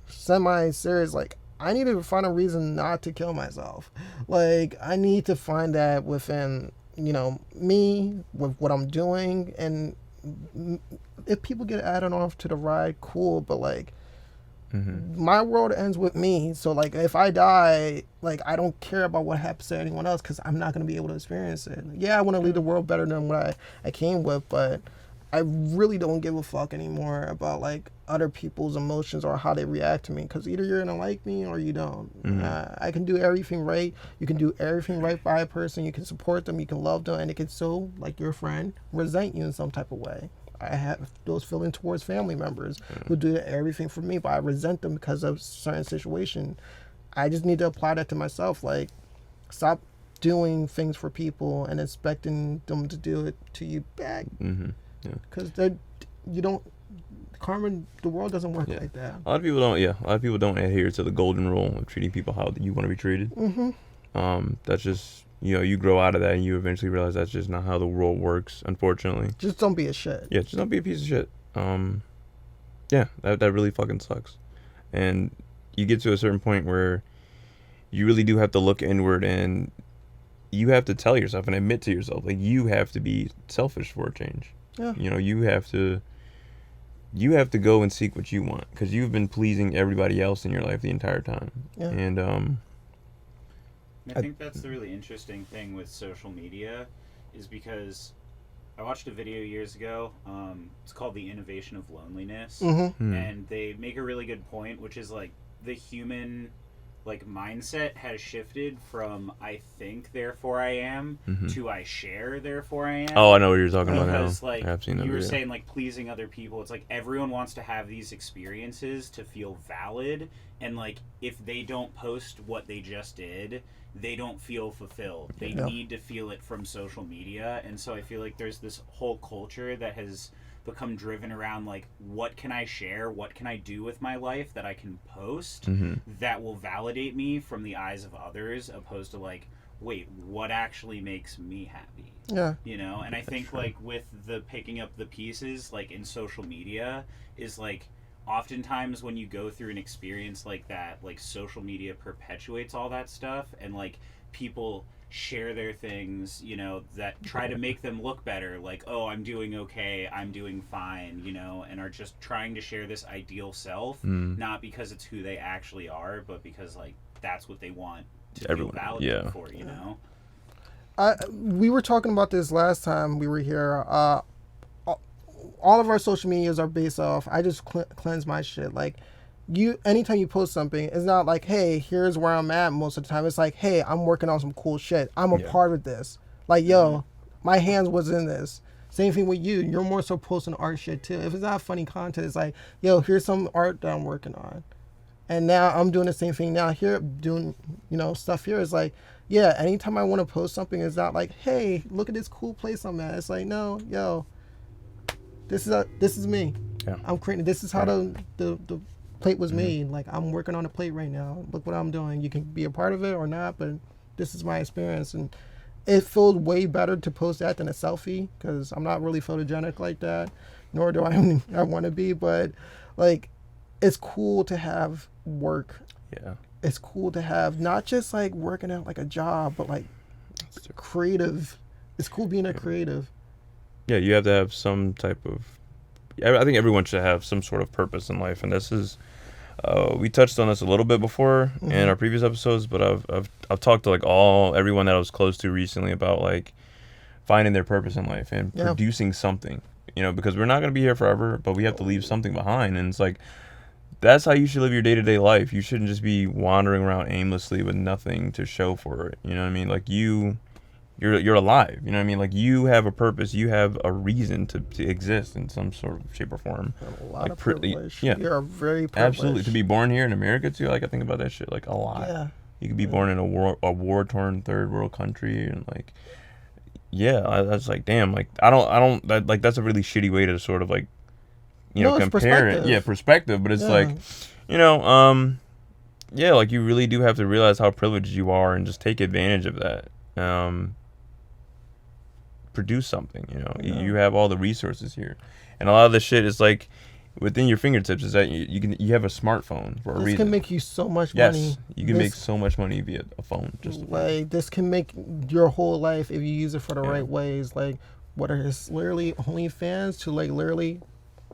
semi-serious, like I need to find a reason not to kill myself. Like I need to find that within, you know, me, with what I'm doing. And if people get added off to the ride, cool, but like my world ends with me. So like if I die, like I don't care about what happens to anyone else, because I'm not going to be able to experience it. Yeah, I want to leave the world better than what I came with, but I really don't give a fuck anymore about like other people's emotions or how they react to me, because either you're gonna like me or you don't. I can do everything right. You can do everything right by a person. You can support them. You can love them, and they can still, like your friend, resent you in some type of way. I have those feelings towards family members who do everything for me, but I resent them because of certain situation. I just need to apply that to myself. Like, stop doing things for people and expecting them to do it to you back. Because you don't, karma, the world doesn't work like that. A lot of people don't. Yeah, a lot of people don't adhere to the golden rule of treating people how you want to be treated. That's just, you know, you grow out of that and you eventually realize that's just not how the world works, unfortunately. Just don't be a shit. Yeah, just don't be a piece of shit. Yeah, that really fucking sucks. And you get to a certain point where you really do have to look inward, and you have to tell yourself and admit to yourself, like, you have to be selfish for a change. Yeah. You know, you have to go and seek what you want, because you've been pleasing everybody else in your life the entire time. Yeah. And I think that's the really interesting thing with social media, is because I watched a video years ago. It's called The Innovation of Loneliness. And they make a really good point, which is like the human like mindset has shifted from I think therefore I am to I share therefore I am. Oh, I know what you're talking about now. Because like I've seen that you were video. saying, like pleasing other people, it's like everyone wants to have these experiences to feel valid, and like if they don't post what they just did, they don't feel fulfilled. They need to feel it from social media. And so I feel like there's this whole culture that has become driven around like, what can I share, what can I do with my life that I can post that will validate me from the eyes of others, opposed to like, wait, what actually makes me happy? Yeah. You know, and I think like with the picking up the pieces like in social media is like, oftentimes when you go through an experience like that, like social media perpetuates all that stuff, and like people share their things, you know, that try to make them look better, like, oh, I'm doing okay, I'm doing fine, you know, and are just trying to share this ideal self, not because it's who they actually are, but because like that's what they want to feel validated for, you know. We were talking about this last time we were here. All of our social medias are based off, I just cleanse my shit. Like, anytime you post something, it's not like, hey, here's where I'm at most of the time. It's like, hey, I'm working on some cool shit. I'm a part of this. Like, yo, my hands was in this. Same thing with you. You're more so posting art shit too. If it's not funny content, it's like, yo, here's some art that I'm working on. And now I'm doing the same thing now here, doing, you know, stuff here. It's like, yeah, anytime I want to post something, it's not like, hey, look at this cool place I'm at. It's like, no, yo, this is me. Yeah. I'm creating. This is how the plate was made. Like, I'm working on a plate right now. Look what I'm doing. You can be a part of it or not, but this is my experience, and it feels way better to post that than a selfie, because I'm not really photogenic like that, nor do I want to be. But like, it's cool to have work. Yeah. It's cool to have not just like working out like a job, but like creative. It's cool being a creative. Yeah, you have to have some type of... I think everyone should have some sort of purpose in life, and this is... we touched on this a little bit before in our previous episodes, but I've talked to like everyone that I was close to recently about like finding their purpose in life and producing something, you know, because we're not going to be here forever, but we have to leave something behind. And it's like, that's how you should live your day-to-day life. You shouldn't just be wandering around aimlessly with nothing to show for it. You know what I mean? Like, you're alive. You know what I mean? Like, you have a purpose. You have a reason to exist in some sort of shape or form. A lot of privilege. Yeah. You're very privileged. Absolutely. To be born here in America too, like, I think about that shit like a lot. Yeah. You could be born in a war-torn third world country, and like, yeah, I was like, damn, like I don't like that's a really shitty way to sort of like, No, it's compare it. perspective. Yeah, perspective, but it's Yeah. like, yeah, like you really do have to realize how privileged you are and just take advantage of that. Produce something, Yeah. you have all the resources here, and a lot of the shit is like within your fingertips. Is that you have a smartphone for a This reason. can make you so much Yes, money. you can make so much money via a phone. Just Like this can make your whole life if you use it for the Yeah. right ways. Like whether it's literally OnlyFans to like literally,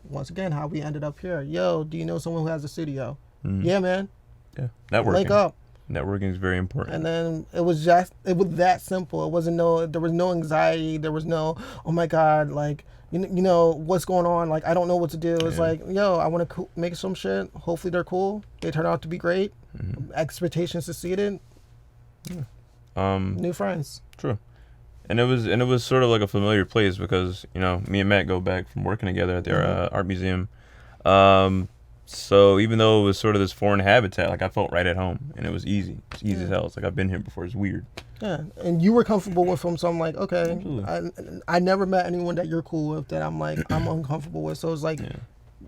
once again, how we ended up here. Yo, do you know someone who has a studio? Yeah, man. yeah, networking. Link up. Networking is very important. And then it was that simple. It wasn't there was no anxiety. There was no, oh my God, like, you know, what's going on? Like, I don't know what to do. It's Yeah. like, yo, I want to make some shit. Hopefully they're cool. They turn out to be great. Expectations succeeded. New friends. True. And it was sort of like a familiar place because, me and Matt go back from working together at their art museum. So even though it was sort of this foreign habitat, like I felt right at home, and it was easy. It's easy as hell. It's like I've been here before. It's weird. Yeah, and you were comfortable with them, so I'm like, okay. Absolutely. I never met anyone that you're cool with that I'm like I'm uncomfortable with. So it's like Yeah.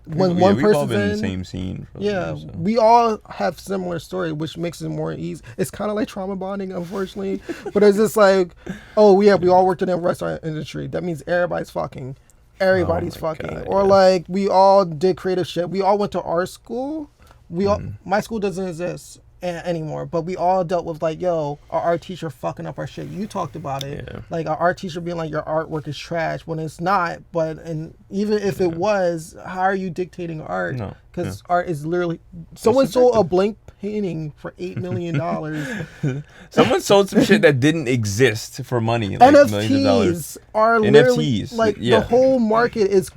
when We've one all person's been in in, the same scene. For yeah, years, so. we all have similar story, which makes it more easy. It's kind of like trauma bonding, unfortunately, but it's just like, oh yeah, we all worked in the restaurant industry. That means everybody's fucking. Everybody's Oh my fucking. God, or yeah. like we all did creative shit. We all went to art school. My school doesn't exist anymore, but we all dealt with like, yo, our art teacher fucking up our shit. You talked about it. Yeah. Like our art teacher being like, your artwork is trash when it's not. But and even if it was, how are you dictating art? No. Because art is literally someone sold a subjective. blank painting for $8 million. Someone sold some shit that didn't exist for money, like millions of dollars. NFTs are literally NFTs, like yeah. the whole market is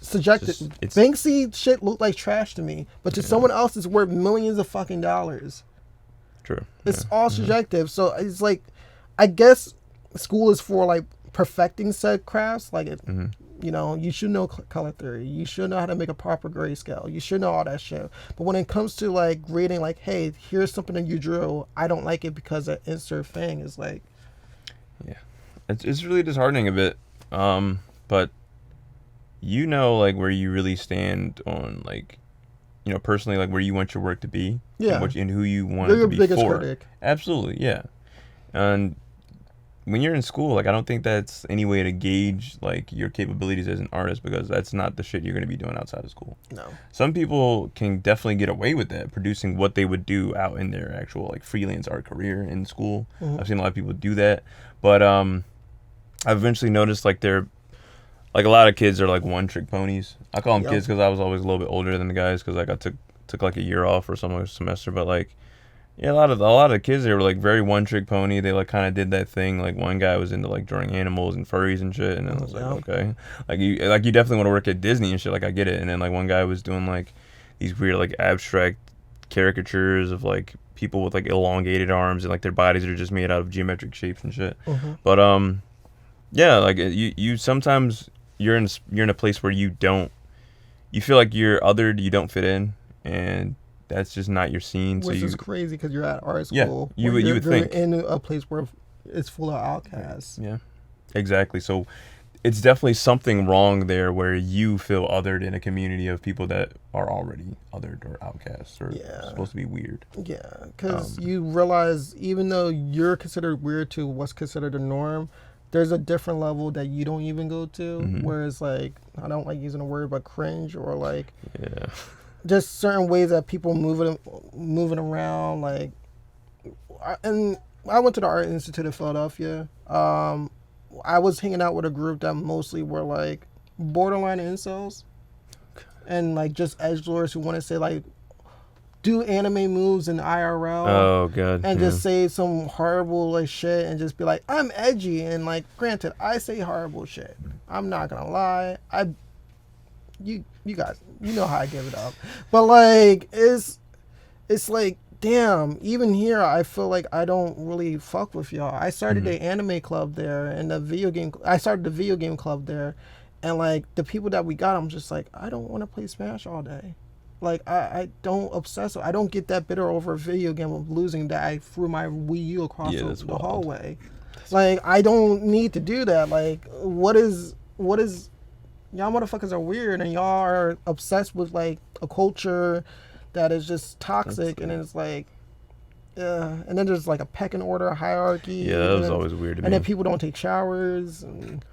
subjective. It's- Banksy shit looked like trash to me, but to someone else it's worth millions of fucking dollars. True. It's all subjective. So it's like, I guess school is for like perfecting said crafts. Like it, you should know color theory. You should know how to make a proper grayscale. You should know all that shit. But when it comes to like grading, like, hey, here's something that you drew. I don't like it because that insert thing is like. Yeah, it's really disheartening a bit. But like where you really stand on like, personally, like where you want your work to be. Yeah. And who you want You're it your to be biggest for. critic. Absolutely, yeah. And when you're in school, like I don't think that's any way to gauge like your capabilities as an artist, because that's not the shit you're going to be doing outside of school. No. Some people can definitely get away with that, producing what they would do out in their actual like freelance art career in school. I've seen a lot of people do that, but I've eventually noticed like they're like a lot of kids are like one trick ponies. I call them Yep. kids because I was always a little bit older than the guys, because like I took like a year off for some semester, but like. Yeah, a lot of kids, they were like very one trick pony. They like kind of did that thing. Like one guy was into like drawing animals and furries and shit, and then I was like, okay, like you definitely want to work at Disney and shit. Like I get it. And then like one guy was doing like these weird like abstract caricatures of like people with like elongated arms and like their bodies are just made out of geometric shapes and shit. But yeah, like you sometimes you're in a place where you feel like you're othered, you don't fit in, and that's just not your scene. Which so is crazy because you're at art Yeah, school. you where would you're think. in a place where it's full of outcasts. Yeah, exactly. So it's definitely something wrong there where you feel othered in a community of people that are already othered or outcasts or supposed to be weird. Yeah, because you realize even though you're considered weird to what's considered a norm, there's a different level that you don't even go to. Whereas like, I don't like using the word, but cringe or like. Yeah. Just certain ways that people moving around, like, and I went to the Art Institute of Philadelphia. I was hanging out with a group that mostly were like borderline incels, and like just edgelords who want to say like, do anime moves in IRL. Oh god. And just say some horrible like shit and just be like, I'm edgy, and like, granted, I say horrible shit. I'm not gonna lie. You guys, you know how I give it up. But like it's like, damn, even here I feel like I don't really fuck with y'all. I started the anime club there and I started the video game club there, and like the people that we got, I'm just like, I don't want to play Smash all day. Like I don't obsess. I don't get that bitter over a video game of losing that I threw my Wii U across the hallway. Like I don't need to do that. Like what is y'all motherfuckers are weird and y'all are obsessed with like a culture that is just toxic and it's like and then there's like a pecking order hierarchy. Yeah, that was always weird to me. And then people don't take showers and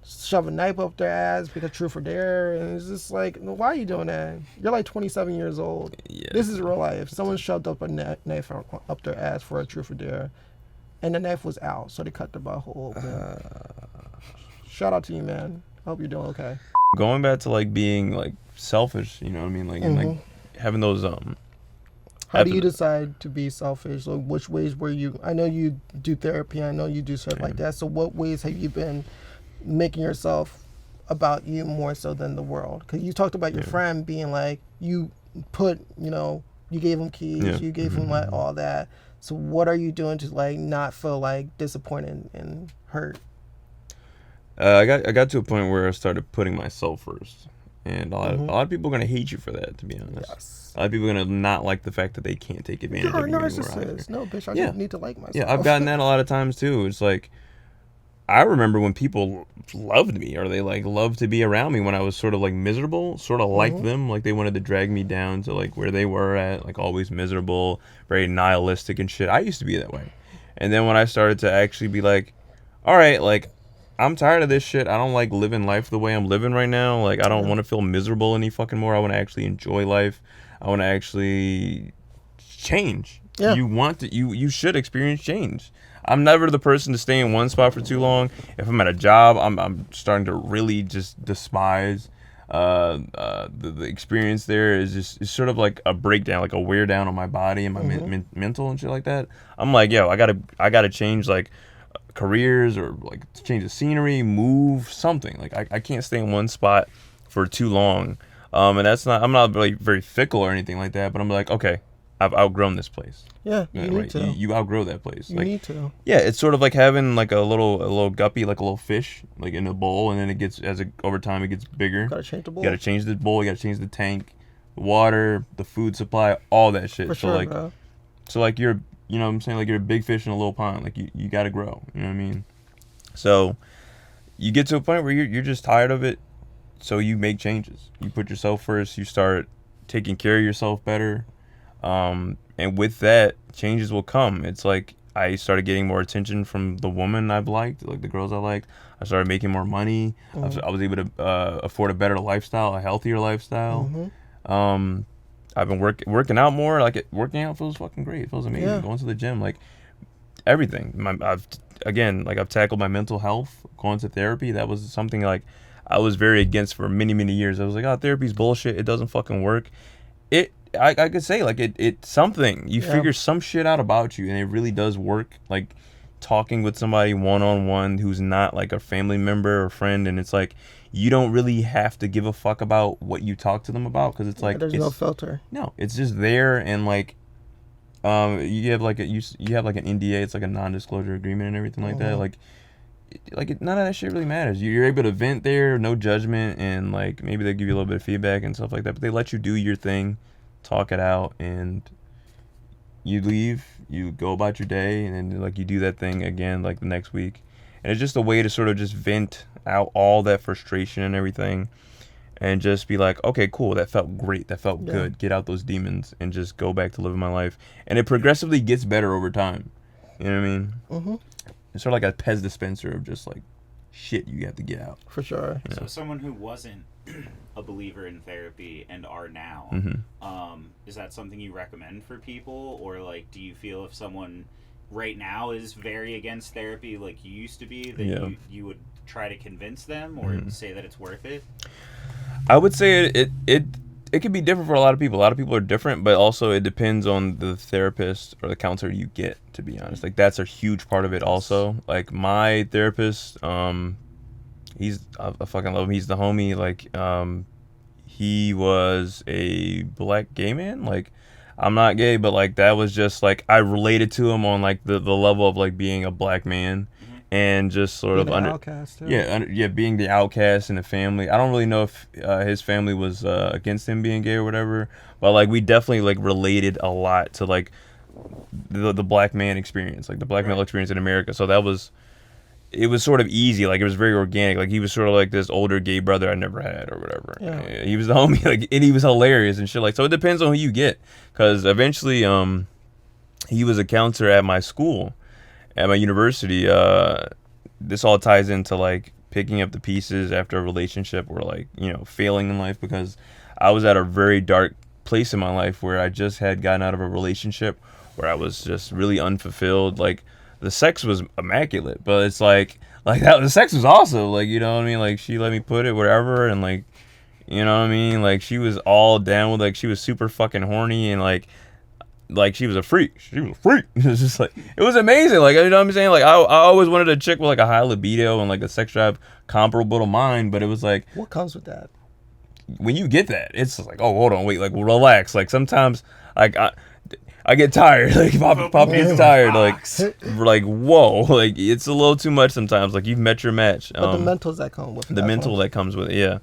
shove a knife up their ass because truth or dare, and it's just like, why are you doing that? You're like 27 years old. Yeah. This is real life. Someone shoved up a knife up their ass for a truth or dare, and the knife was out, so they cut the butthole open. Shout out to you, man. I hope you're doing okay. Going back to like being like selfish, you know what I mean? Like and like having those How do you decide to be selfish? Like which ways were you? I know you do therapy. I know you do stuff like that. So what ways have you been making yourself about you more so than the world? Because you talked about your friend being like, you put, you gave him keys, you gave him like all that. So what are you doing to like not feel like disappointed and hurt? I got to a point where I started putting myself first, and a lot of people are gonna hate you for that. To be honest, Yes. a lot of people are gonna not like the fact that they can't take advantage You're of a you anymore. narcissist. No, bitch, I don't need to like myself. Yeah, I've gotten that a lot of times too. It's like, I remember when people loved me or they like loved to be around me when I was sort of like miserable, sort of like them, like they wanted to drag me down to like where they were at, like always miserable, very nihilistic and shit. I used to be that way. And then when I started to actually be like, all right, like I'm tired of this shit. I don't like living life the way I'm living right now. Like I don't want to feel miserable any fucking more. I want to actually enjoy life. I want to actually change. Yeah. You should experience change. I'm never the person to stay in one spot for too long. If I'm at a job, I'm starting to really just despise the experience there. It's sort of like a breakdown, like a wear down on my body and my mental and shit like that. I'm like, yo, I gotta change like careers or like change the scenery, move something. Like I can't stay in one spot for too long. And I'm not really very fickle or anything like that. But I'm like, okay, I've outgrown this place. Yeah, you need to. You outgrow that place. You like, need to. Yeah, it's sort of like having like a little guppy, like a little fish, like in a bowl, and then it gets over time it gets bigger. Gotta change the bowl. You gotta change the bowl. You gotta change the tank, the water, the food supply, all that shit. For so sure, like, bro. so like you're, you know what I'm saying, like you're a big fish in a little pond. Like you gotta grow. You know what I mean? So you get to a point where you're just tired of it. So you make changes. You put yourself first. You start taking care of yourself better. And with that, changes will come. It's like I started getting more attention from the woman I've liked, like the girls I liked. I started making more money. I was able to afford a better lifestyle, a healthier lifestyle. I've been working out more. Like working out feels fucking great. It feels amazing. Yeah. Going to the gym, like everything. I've tackled my mental health. Going to therapy, that was something like I was very against for many, many years. I was like, oh, therapy's bullshit. It doesn't fucking work. I could say like it's something. You figure some shit out about you, and it really does work. Like talking with somebody one-on-one who's not like a family member or friend, and it's like you don't really have to give a fuck about what you talk to them about because it's like there's no filter. No, it's just there, and like you have like an NDA. It's like a non-disclosure agreement and everything like that. Like none of that shit really matters. You're able to vent there, no judgment, and like maybe they give you a little bit of feedback and stuff like that. But they let you do your thing, talk it out, and you leave. You go about your day, and then like you do that thing again like the next week. And it's just a way to sort of just vent out all that frustration and everything, and just be like, okay, cool, that felt great, that felt good. Get out those demons and just go back to living my life. And it progressively gets better over time. You know what I mean? Mm-hmm. It's sort of like a Pez dispenser of just like shit you have to get out. For sure. So someone who wasn't a believer in therapy and are now, is that something you recommend for people? Or like, do you feel if someone right now is very against therapy like you used to be, that you would try to convince them or say that it's worth it? I would say it can be different for a lot of people. A lot of people are different, but also it depends on the therapist or the counselor you get, to be honest. Like that's a huge part of it also. Like my therapist, I fucking love him. He's the homie. Like he was a black gay man. Like I'm not gay, but like that was just like I related to him on like the level of like being a black man and just sort Being of an outcast, too. being the outcast in the family. I don't really know if his family was against him being gay or whatever, but like we definitely like related a lot to like the black man experience, like the black male experience in America. So it was sort of easy, like it was very organic. Like he was sort of like this older gay brother I never had or whatever. Yeah. He was the homie, like, and he was hilarious and shit. Like, so it depends on who you get, because eventually, he was a counselor at my school, at my university. This all ties into like picking up the pieces after a relationship or like, you know, failing in life, because I was at a very dark place in my life where I just had gotten out of a relationship where I was just really unfulfilled. Like the sex was immaculate, but it's like that, the sex was awesome. Like, you know what I mean? Like she let me put it wherever, and like, you know what I mean? Like she was all down with, like, she was super fucking horny, and like she was a freak. She was a freak. It was just like, it was amazing. Like, you know what I'm saying? Like I always wanted a chick with like a high libido and like a sex drive comparable to mine, but it was like, What comes with that? when you get that, it's just like, oh, hold on, wait, like relax. Like sometimes like I get tired. Like Poppy gets tired. Like whoa, like it's a little too much sometimes. Like you've met your match. But the mentals that come with it. The mental that comes with it, yeah.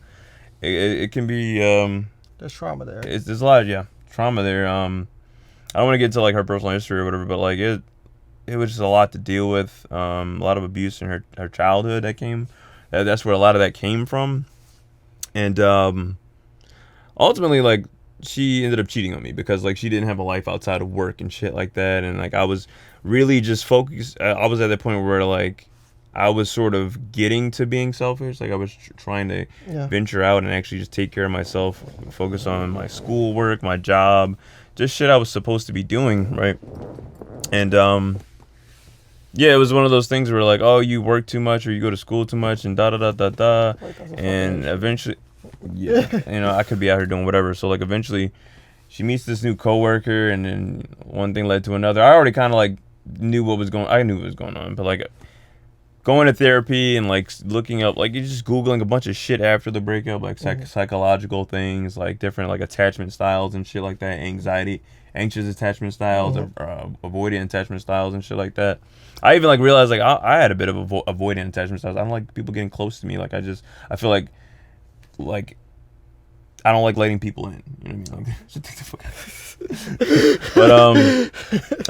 It can be there's trauma there. There's a lot of trauma there. I don't want to get into like her personal history or whatever, but like it was just a lot to deal with. A lot of abuse in her childhood that's where a lot of that came from. And ultimately, like, she ended up cheating on me because like she didn't have a life outside of work and shit like that. And like I was really just focused. I was at that point where like I was sort of getting to being selfish. Like I was trying to venture out and actually just take care of myself, focus on my schoolwork, my job, just shit I was supposed to be doing, right? And it was one of those things where like, oh, you work too much or you go to school too much and da da da da da, and eventually, you know, I could be out here doing whatever. So like eventually, she meets this new coworker, and then one thing led to another. I already kind of like knew what was going. I knew what was going on, but like going to therapy and like looking up, like you're just Googling a bunch of shit after the breakup, like psychological things, like different like attachment styles and shit like that, anxious attachment styles, or avoidant attachment styles and shit like that. I even like realized like I had a bit of avoidant attachment styles. I don't like people getting close to me. Like I feel like I don't like letting people in. You know what I mean? Like, should take the fuck out.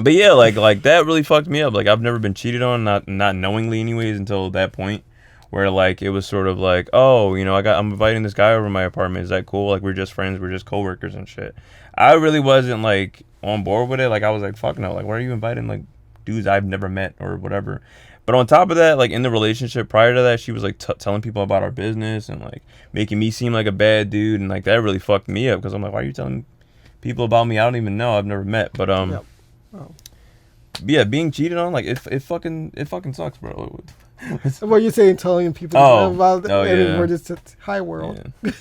But yeah, like that really fucked me up. Like I've never been cheated on, not knowingly anyways, until that point where like it was sort of like, oh, you know, I'm inviting this guy over to my apartment. Is that cool? Like we're just friends, we're just coworkers and shit. I really wasn't like on board with it. Like I was like, fuck no. Like why are you inviting like dudes I've never met or whatever? But on top of that, like in the relationship prior to that, she was like telling people about our business and like making me seem like a bad dude, and like that really fucked me up because I'm like, why are you telling people about me I don't even know, I've never met? But yeah, being cheated on, like it fucking sucks, bro. What you're saying, telling people about we're just a high world. Yeah.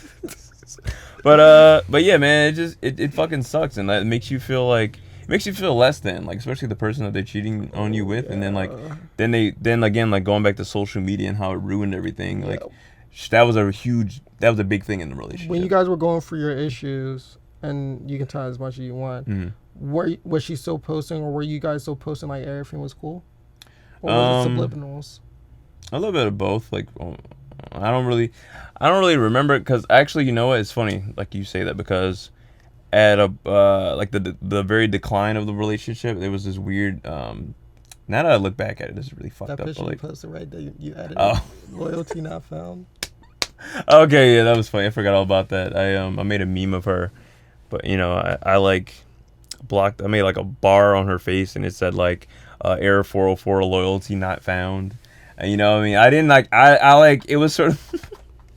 But yeah, man, it fucking sucks, and that makes you feel like. It makes you feel less than, like, especially the person that they're cheating on you with, and then like, then again, like going back to social media and how it ruined everything. Like, that was a big thing in the relationship. When you guys were going through your issues, and you can try as much as you want, was she still posting, or were you guys still posting like everything was cool, or was it subliminals? A little bit of both. Like, I don't really remember it, because actually, you know what? It's funny, like you say that, because at a like the very decline of the relationship, there was this weird. Now that I look back at it, this is really fucked up. That picture like, you posted, right? That you added. Loyalty not found. Okay, yeah, that was funny. I forgot all about that. I made a meme of her, but you know, I like blocked. I made like a bar on her face, and it said like error 404, loyalty not found. And you know what I mean? I didn't like. I like it was sort of.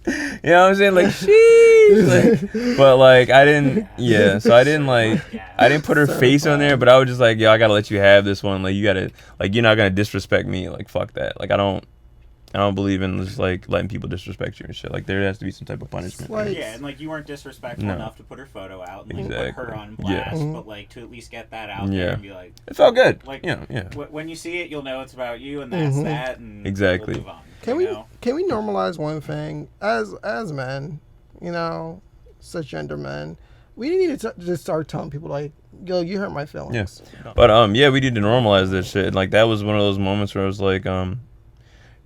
You know what I'm saying? Like, sheesh. Like, but, like, I didn't, so I didn't, like, I didn't put her face on there, but I was just like, yo, I gotta let you have this one. Like, you gotta, like, you're not gonna disrespect me. Like, fuck that. Like, I don't believe in just, like, letting people disrespect you and shit. Like, there has to be some type of punishment. And, like, you weren't disrespectful enough to put her photo out and, like, put her on blast, but, like, to at least get that out there and be like... It felt good. Like, yeah. When you see it, you'll know it's about you, and that's that, and exactly. we'll move on. Can we normalize one thing as men, you know, cisgender men? We need to just start telling people like, yo, you hurt my feelings. Yeah. But we need to normalize this shit. Like that was one of those moments where I was like,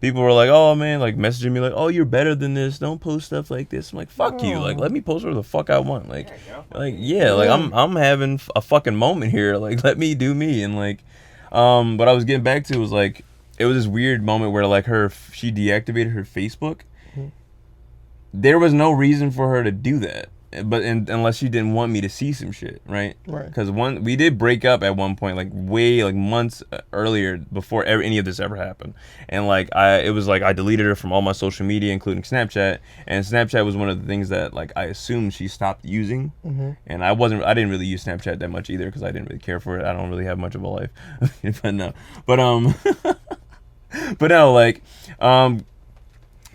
people were like, oh man, like messaging me like, oh, you're better than this, don't post stuff like this. I'm like, fuck you, like let me post whatever the fuck I want, like like I'm having a fucking moment here, like let me do me. And like what I was getting back to was like, it was this weird moment where like she deactivated her Facebook. There was no reason for her to do that, but unless she didn't want me to see some shit, right? Because we did break up at one point, like way like months earlier before any of this ever happened, and like it was like I deleted her from all my social media, including Snapchat, and Snapchat was one of the things that like I assumed she stopped using, and I didn't really use Snapchat that much either because I didn't really care for it. I don't really have much of a life, but no, but no, like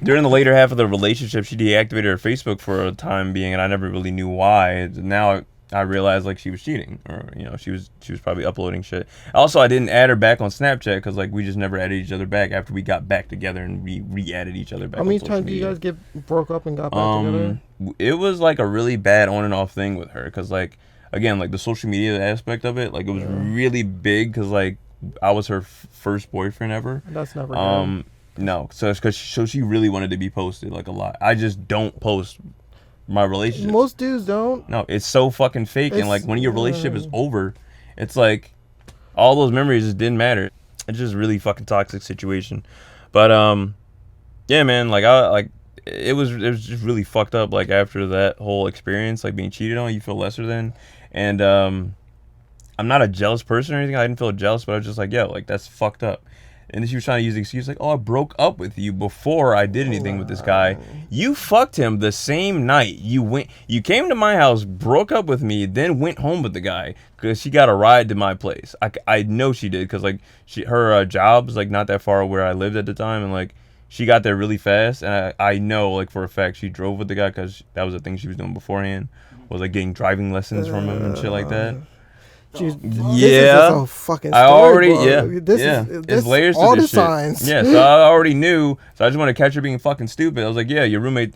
during the later half of the relationship, she deactivated her Facebook for a time being, and I never really knew why. Now I realized like she was cheating, or she was probably uploading shit. Also, I didn't add her back on Snapchat because like we just never added each other back after we got back together, and we re-added each other back. How many times did you guys get broke up and got back together? It was like a really bad on and off thing with her because like again like the social media aspect of it, like it was really big because like I was her first boyfriend ever. That's never good. No, so she really wanted to be posted like a lot. I just don't post my relationship. Most dudes don't. No, it's so fucking fake, and like when your relationship is over, it's like all those memories just didn't matter. It's just really fucking toxic situation. But yeah, man, like it was just really fucked up. Like after that whole experience, like being cheated on, you feel lesser than, and I'm not a jealous person or anything. I didn't feel jealous, but I was just like, yo, like that's fucked up. And then she was trying to use the excuse like, oh, I broke up with you before I did anything with this guy. You fucked him the same night. You came to my house, broke up with me, then went home with the guy because she got a ride to my place. I know she did because like her job was like not that far where I lived at the time, and like she got there really fast. And I know like for a fact she drove with the guy because that was the thing she was doing beforehand, was like getting driving lessons from him and shit like that. Jeez, yeah, this is a fucking story, I already this it's layers all to this the shit. signs. Yeah, so I already knew. So I just want to catch her being fucking stupid. I was like, yeah, your roommate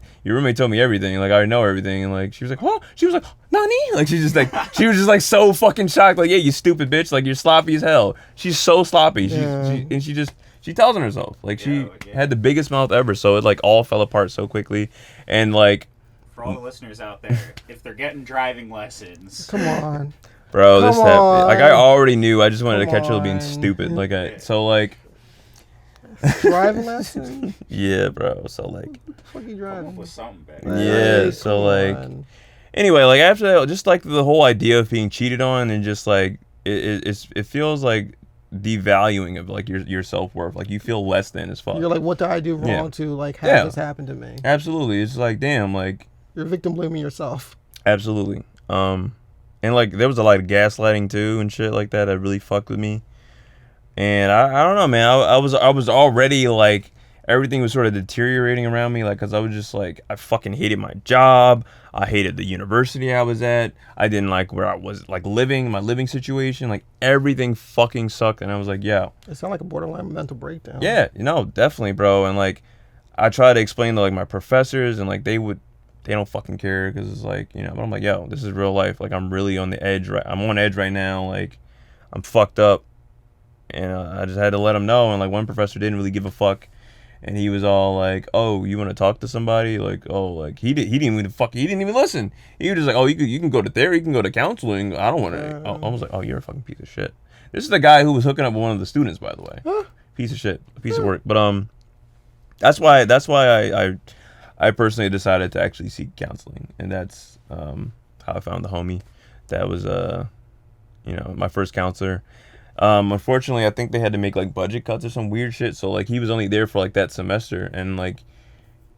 told me everything. Like I already know everything. And like she was like, huh? She was like, Nani? Like she was just like so fucking shocked. Like yeah, you stupid bitch. Like you're sloppy as hell. She's so sloppy. She tells on herself. Like she had the biggest mouth ever. So it like all fell apart so quickly. And like for all the listeners out there, if they're getting driving lessons, come on. Bro, this happened. Like I already knew. I just wanted to catch her being stupid. Like so like driving lesson. Yeah, bro. So like, what the fuck you driving? With something better. Yeah. Right, so like, anyway, like after that, just like the whole idea of being cheated on and just like it feels like devaluing of like your self-worth. Like you feel less than as fuck. You're like, what did I do wrong to like have this happen to me? Absolutely. It's like damn, like you're victim blaming yourself. Absolutely. And like there was a lot of gaslighting too and shit like that really fucked with me. And I don't know, man. I was already like everything was sort of deteriorating around me, like because I was just like I fucking hated my job. I hated the university I was at. I didn't like where I was like living, my living situation. Like everything fucking sucked. And I was like, yeah. It sounded like a borderline mental breakdown. Yeah, definitely, bro. And like I tried to explain to like my professors, and like they don't fucking care because it's like, but I'm like, yo, this is real life. Like, I'm really on the edge. I'm on edge right now. Like, I'm fucked up. And I just had to let them know. And, like, one professor didn't really give a fuck. And he was all like, oh, you want to talk to somebody? Like, oh, like, he didn't even listen. He was just like, oh, you can go to therapy. You can go to counseling. I don't want to. I was like, oh, you're a fucking piece of shit. This is the guy who was hooking up with one of the students, by the way. Piece of shit. A piece of work. But, that's why I personally decided to actually seek counseling, and that's how I found the homie. That was, my first counselor. Unfortunately, I think they had to make like budget cuts or some weird shit. So like he was only there for like that semester, and like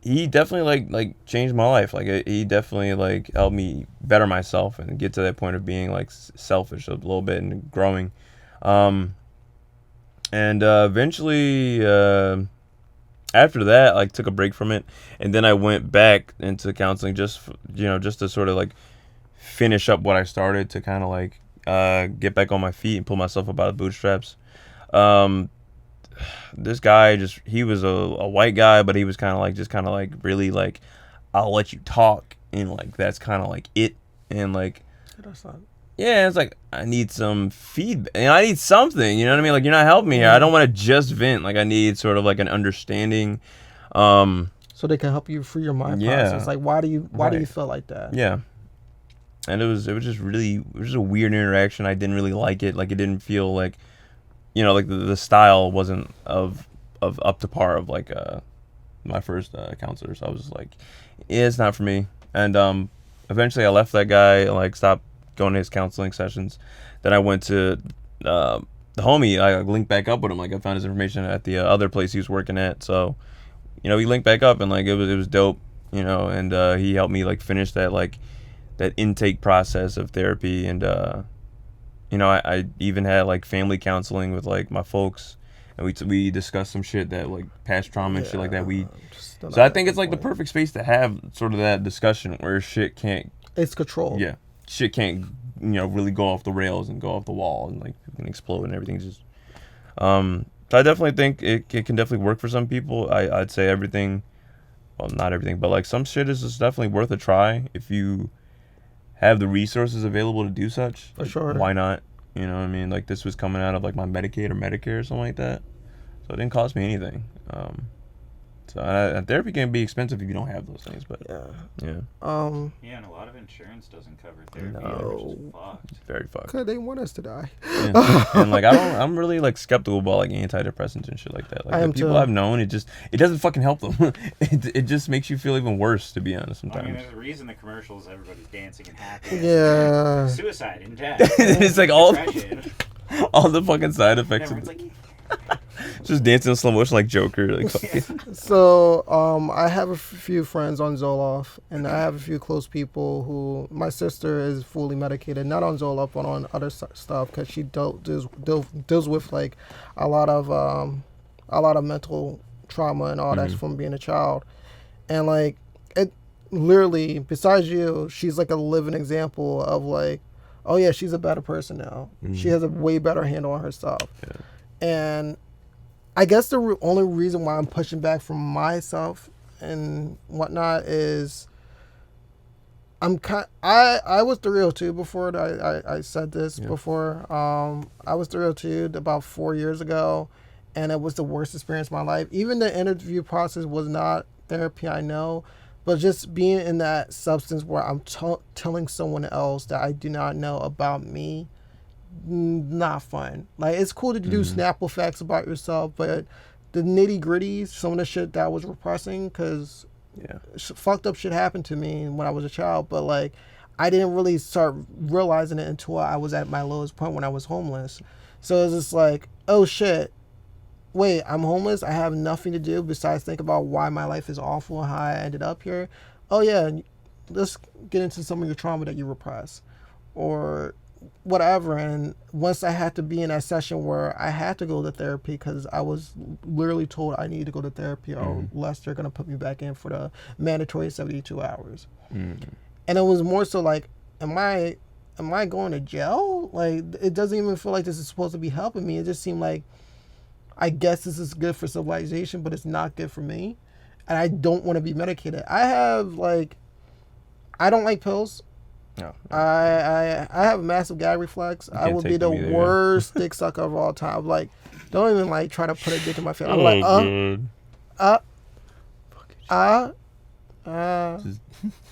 he definitely like changed my life. Like he definitely like helped me better myself and get to that point of being like selfish a little bit and growing. And eventually. After that, like took a break from it, and then I went back into counseling just to sort of like finish up what I started to kind of like get back on my feet and pull myself up out of the bootstraps. This guy he was a white guy, but he was kind of like really like I'll let you talk, and like that's kind of like it, and like Yeah, it's like I need some feedback. I need something. You know what I mean? Like you're not helping me here. I don't want to just vent. Like I need sort of like an understanding. So they can help you through your mind process. Like why do you feel like that? Yeah. And it was just really, it was just a weird interaction. I didn't really like it. Like it didn't feel like, like the style wasn't of up to par of like my first counselor. So I was just like, yeah, it's not for me. And eventually I left that guy, like stopped going to his counseling sessions. Then I went to the homie. I linked back up with him. Like I found his information at the other place he was working at. So, we linked back up and like it was dope. And he helped me like finish that intake process of therapy. And I even had like family counseling with like my folks. And we discussed some shit that like past trauma and shit like that. So I think it's like the perfect space to have sort of that discussion where shit can't. It's controlled. Yeah, shit can't really go off the rails and go off the wall and like can explode and everything's just. So I definitely think it can definitely work for some people. I'd say everything, well not everything, but like some shit is just definitely worth a try if you have the resources available to do such. For sure. Why not? You know what I mean? Like this was coming out of like my Medicaid or Medicare or something like that. So it didn't cost me anything. So therapy can be expensive if you don't have those things, but yeah. Yeah, and a lot of insurance doesn't cover therapy, which is fucked. Very fucked. Cause they want us to die. Yeah. And like I'm really like skeptical about like antidepressants and shit like that. Like the people I've known, it doesn't fucking help them. it just makes you feel even worse, to be honest. Sometimes. I mean, there's a reason the commercials, everybody's dancing and happy. Yeah. Suicide and death. It's like all the fucking side effects. Everyone's like. Just dancing in slow motion like Joker. Like So, I have a few friends on Zoloft, and I have a few close people who. My sister is fully medicated, not on Zoloft, but on other stuff, because she deals with like a lot of mental trauma and all that from being a child, and like it literally. Besides you, she's like a living example of like, oh yeah, she's a better person now. She has a way better handle on her stuff. Yeah. And I guess the only reason why I'm pushing back from myself and whatnot is I was 302 before I said this before. I was 302 about 4 years ago, and it was the worst experience of my life. Even the interview process was not therapy, I know, but just being in that substance where I'm telling someone else that I do not know about me. Not fun. Like it's cool to do Snapple facts about yourself, but the nitty gritty, some of the shit that was repressing, because fucked up shit happened to me when I was a child, but like I didn't really start realizing it until I was at my lowest point when I was homeless. So it's just like, oh shit, wait, I'm homeless. I have nothing to do besides think about why my life is awful and how I ended up here. Oh yeah, let's get into some of your trauma that you repress, or whatever. And once I had to be in that session where I had to go to therapy because I was literally told I need to go to therapy or else they're going to put me back in for the mandatory 72 hours. And it was more so like, am I going to jail? Like, it doesn't even feel like this is supposed to be helping me. It just seemed like, I guess this is good for civilization, but it's not good for me. And I don't want to be medicated. I don't like pills. No. I have a massive gag reflex. I would be the worst dick sucker of all time. Like, don't even like try to put a dick in my face. I'm like,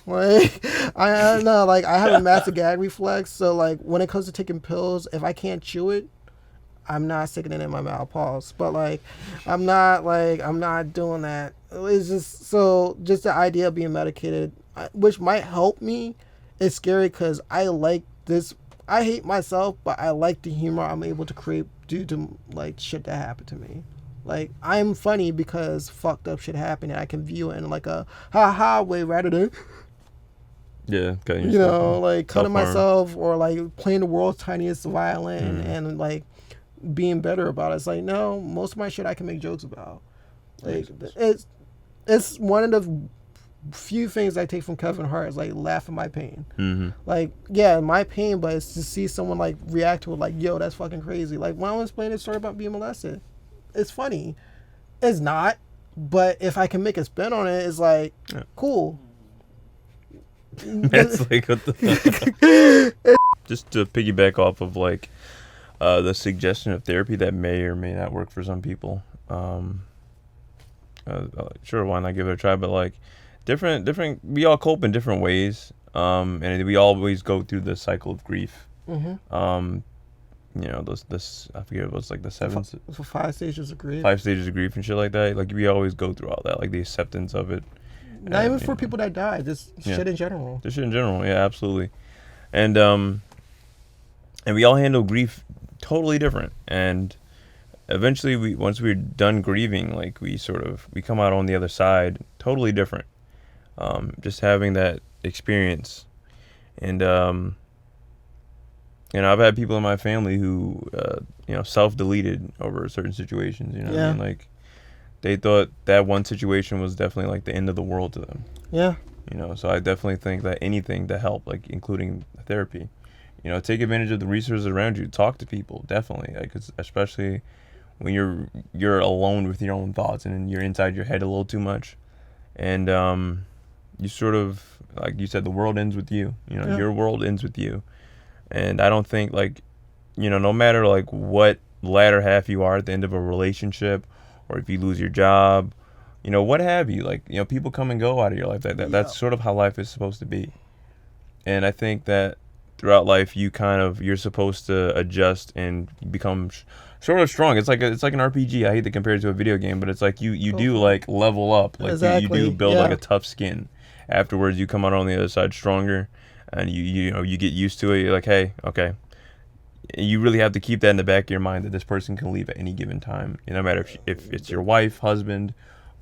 like I know, like I have a massive gag reflex. So like when it comes to taking pills, if I can't chew it, I'm not sticking it in my mouth. Pause. But like, I'm not doing that. It's just the idea of being medicated, which might help me. It's scary because I like this. I hate myself, but I like the humor I'm able to create due to like shit that happened to me. Like I'm funny because fucked up shit happened, and I can view it in like a ha way rather than cutting yourself, like cutting myself or like playing the world's tiniest violin and like being better about it. It's like no, most of my shit I can make jokes about. Like it's one of the few things I take from Kevin Hart is like laugh at my pain. Like my pain, but it's to see someone like react to it like, yo, that's fucking crazy. Like when I was playing this story about being molested, it's funny. It's not, but if I can make a spin on it, it's like cool. That's like what the just to piggyback off of like the suggestion of therapy that may or may not work for some people. Sure, why not give it a try? But like different, we all cope in different ways. And we always go through the cycle of grief. You know, this I forget it was like the seven, so 5 stages of grief. 5 stages of grief and shit like that. Like we always go through all that, like the acceptance of it. Not even for people that die, just shit in general. Just shit in general, yeah, absolutely. And we all handle grief totally different. And eventually, once we're done grieving, like we come out on the other side totally different. Just having that experience, and you know, I've had people in my family who you know, self-deleted over certain situations. You know what I mean? Like they thought that one situation was definitely like the end of the world to them. Yeah. You know, so I definitely think that anything to help, like including therapy, you know, take advantage of the resources around you. Talk to people, definitely, like especially when you're alone with your own thoughts and you're inside your head a little too much, and you sort of, like you said, the world ends with you. You know, your world ends with you, and I don't think, like, you know, no matter like what latter half you are at the end of a relationship, or if you lose your job, you know, what have you, like, you know, people come and go out of your life. That's sort of how life is supposed to be. And I think that throughout life, you're supposed to adjust and become sort of strong. It's like an RPG. I hate to compare it to a video game, but it's like you do like level up. Like exactly. you do build like a tough skin. Afterwards, you come out on the other side stronger, and you know, you get used to it. You're like, hey, okay. You really have to keep that in the back of your mind that this person can leave at any given time. You know, no matter if it's your wife, husband,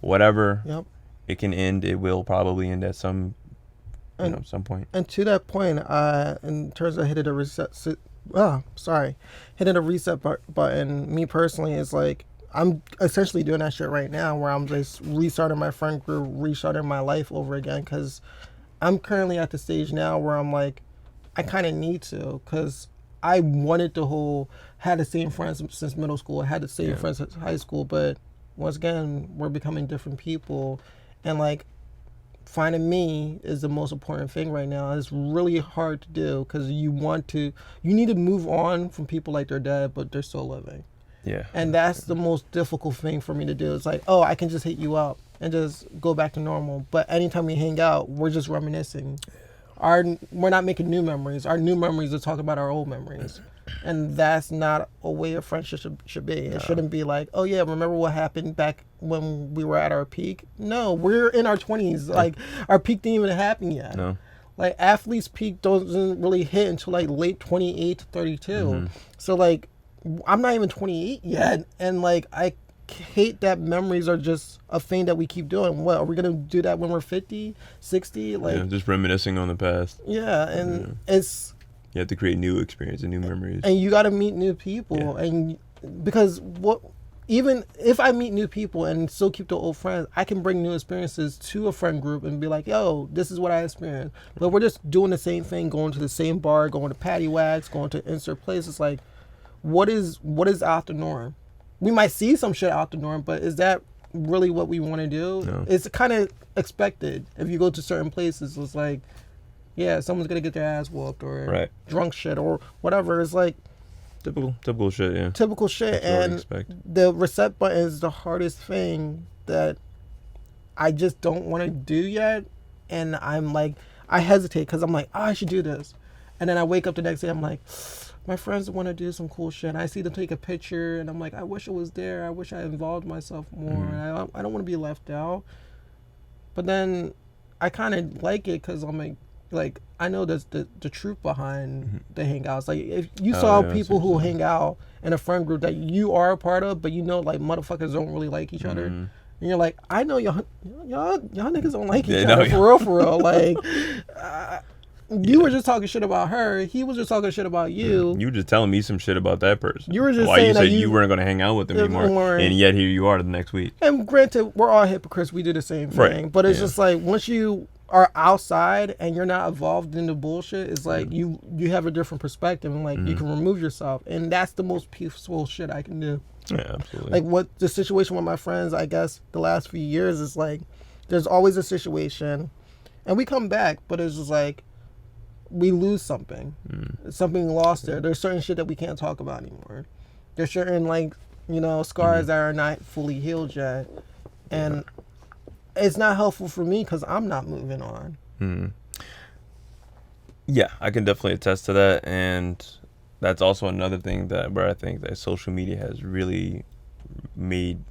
whatever. Yep. It can end. It will probably end at some point. And to that point, in terms of hitting a reset button, me personally is like, I'm essentially doing that shit right now, where I'm just restarting my friend group, restarting my life over again, because I'm currently at the stage now where I'm like, I kind of need to, because I wanted had the same friends since middle school, I had the same friends since high school, but once again, we're becoming different people, and like, finding me is the most important thing right now. It's really hard to do, because you need to move on from people like they're dead, but they're still living. Yeah. And that's the most difficult thing for me to do. It's like, oh, I can just hit you up and just go back to normal. But anytime we hang out, we're just reminiscing. We're not making new memories. Our new memories are talking about our old memories. And that's not a way a friendship should be. It shouldn't be like, oh yeah, remember what happened back when we were at our peak? No, we're in our 20s. Like, our peak didn't even happen yet. No. Like, athletes' peak doesn't really hit until like late 28 to 32. Mm-hmm. So like, I'm not even 28 yet, and like, I hate that memories are just a thing that we keep doing. What, are we gonna do that when we're 50, 60? Like, just reminiscing on the past. Yeah, and it's, you have to create new experience and new memories, and you got to meet new people, and because even if I meet new people and still keep the old friends, I can bring new experiences to a friend group and be like, yo, this is what I experienced. But we're just doing the same thing, going to the same bar, going to Patty Wags, going to insert places. Like, what is out the norm? We might see some shit out the norm, but is that really what we want to do? No. It's kind of expected. If you go to certain places, it's like, yeah, someone's going to get their ass whooped, or drunk shit, or whatever. It's like, Typical shit, yeah. Typical shit. And the reset button is the hardest thing that I just don't want to do yet. And I'm like, I hesitate, because I'm like, oh, I should do this. And then I wake up the next day, I'm like, my friends want to do some cool shit. I see them take a picture, and I'm like, I wish I was there. I wish I involved myself more. And I don't want to be left out. But then I kind of like it, because I'm like, I know the truth behind the hangouts. Like, if you saw people who hang out in a friend group that you are a part of, but you know, like, motherfuckers don't really like each other, and you're like, I know y'all niggas don't like each other, for real. Like, you were just talking shit about her. He was just talking shit about you. You were just telling me some shit about that person. You were just why saying you said that you weren't going to hang out with them anymore, and yet here you are the next week. And granted, we're all hypocrites. We do the same thing, but it's just like, once you are outside and you're not involved in the bullshit, it's like you have a different perspective, and like you can remove yourself, and that's the most peaceful shit I can do. Yeah, absolutely. Like, what the situation with my friends, I guess the last few years, is like, there's always a situation, and we come back, but it's just like, we lose something. Something lost there. There's certain shit that we can't talk about anymore. There's certain like, scars that are not fully healed yet. And it's not helpful for me because I'm not moving on. Yeah, I can definitely attest to that. And that's also another thing where I think that social media has really made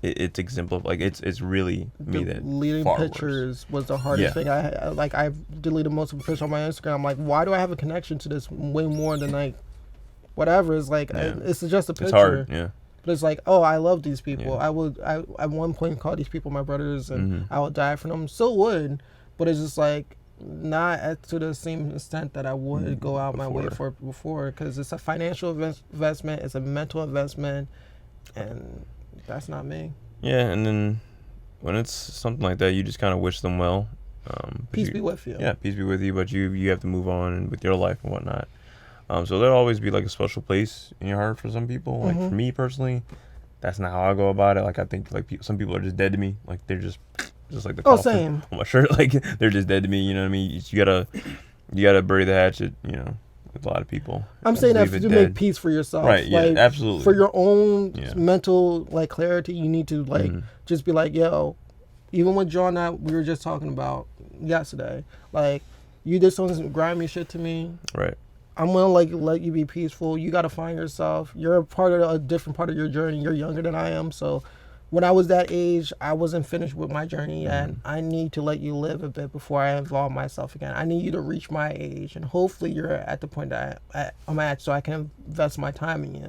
it's exemplified. Like it's really made it deleting far pictures was the hardest thing. I've deleted most of the pictures on my Instagram. I'm like, why do I have a connection to this way more than like whatever? It's like it's just a picture. It's hard, yeah. But it's like, oh, I love these people. I at one point called these people my brothers, and I would die for them. Still would, but it's just like not to the same extent that I would go out my way for before, because it's a financial investment, it's a mental investment, and that's not me. Yeah, and then when it's something like that, you just kind of wish them well. Peace be with you. Yeah, peace be with you, but you have to move on with your life and whatnot. So there'll always be like a special place in your heart for some people. Like for me personally, that's not how I go about it. Like I think like some people are just dead to me. Like they're just like the coffin same on my shirt. Like they're just dead to me. You know what I mean? You gotta bury the hatchet. With a lot of people. I'm saying that to make peace for yourself. Right. Yeah. Like, absolutely. For your own mental like clarity, you need to like just be like, yo. Even with John that we were just talking about yesterday, like you did some grimy shit to me. Right. I'm gonna like let you be peaceful. You gotta find yourself. You're a part of a different part of your journey. You're younger than I am, so when I was that age, I wasn't finished with my journey yet. I need to let you live a bit before I involve myself again. I need you to reach my age, and hopefully you're at the point that I'm at, so I can invest my time in you.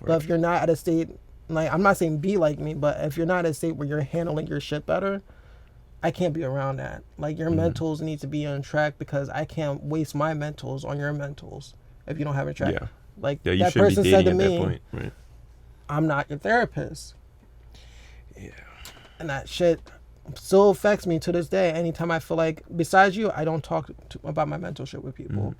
Right. But if you're not at a state, like I'm not saying be like me, but if you're not at a state where you're handling your shit better, I can't be around that. Like your mentals need to be on track, because I can't waste my mentals on your mentals if you don't have a track. Yeah. Like you that should person be said to dating at me, that point. Right. I'm not your therapist. Yeah. And that shit still affects me to this day. Anytime I feel like, besides you, I don't talk about my mental shit with people.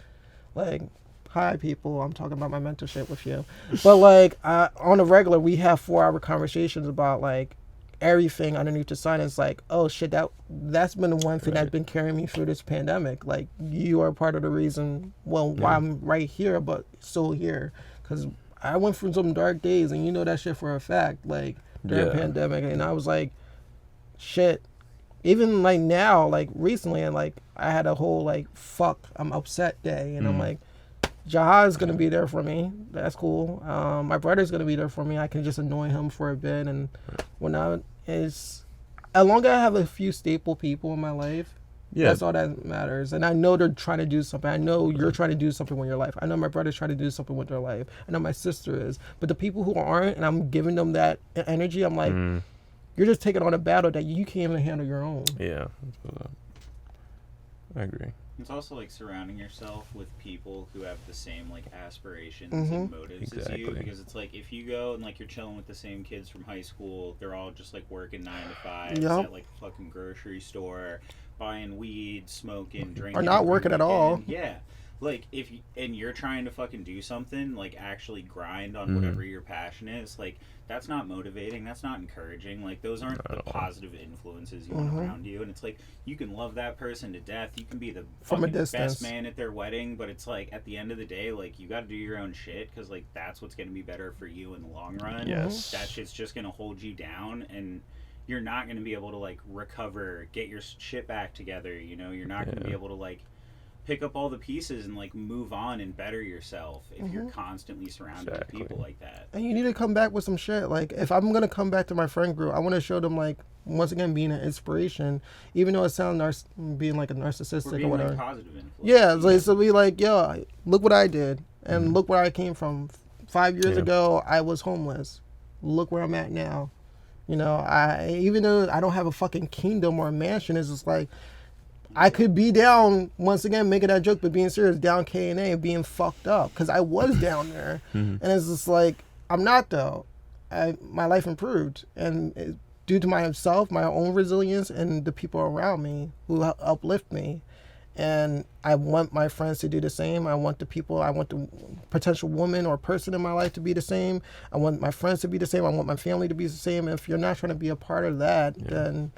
Like, hi people, I'm talking about my mental shit with you. But like, on a regular, we have 4-hour conversations about like everything underneath the sun. It's like, oh shit, that's been the one thing that's been carrying me through this pandemic. Like, you are part of the reason, why I'm right here, but still here. Because I went through some dark days, and you know that shit for a fact. Like, during the pandemic, and I was like, shit. Even like now, like recently, and like I had a whole like I'm upset day, and I'm like, Jihad's gonna be there for me. That's cool. My brother's gonna be there for me. I can just annoy him for a bit, and as long as I have a few staple people in my life, that's all that matters. And I know they're trying to do something. I know you're trying to do something with your life. I know my brother's trying to do something with their life. I know my sister is. But the people who aren't, and I'm giving them that energy, I'm like, you're just taking on a battle that you can't even handle your own. Yeah. I agree. It's also like surrounding yourself with people who have the same like aspirations and motives as you, because it's like if you go and like you're chilling with the same kids from high school, they're all just like working 9 to 5 at like a fucking grocery store, buying weed, smoking, drinking, or not working at all. Yeah. Like and you're trying to fucking do something, like actually grind on whatever your passion is, like that's not motivating, that's not encouraging. Like those aren't the positive influences you want around you. And it's like you can love that person to death, you can be the fucking best man at their wedding, but it's like at the end of the day, like you got to do your own shit, because like that's what's going to be better for you in the long run. Yes. That shit's just going to hold you down, and you're not going to be able to like recover, get your shit back together. You're not going to be able to like pick up all the pieces and like move on and better yourself if you're constantly surrounded with people like that. And you need to come back with some shit. Like if I'm gonna come back to my friend group, I want to show them like, once again, being an inspiration, even though it sounds being like a narcissistic or whatever. Like positive influence. Yeah, like, so be like, yo, look what I did, and look where I came from. 5 years ago, I was homeless. Look where I'm at now. Even though I don't have a fucking kingdom or a mansion, it's just like, I could be down, once again, making that joke, but being serious, down K&A and being fucked up, because I was down there. And it's just like, I'm not though. My life improved, and due to myself, my own resilience, and the people around me who uplift me. And I want my friends to do the same. I want the potential woman or person in my life to be the same. I want my friends to be the same. I want my family to be the same. And if you're not trying to be a part of that, then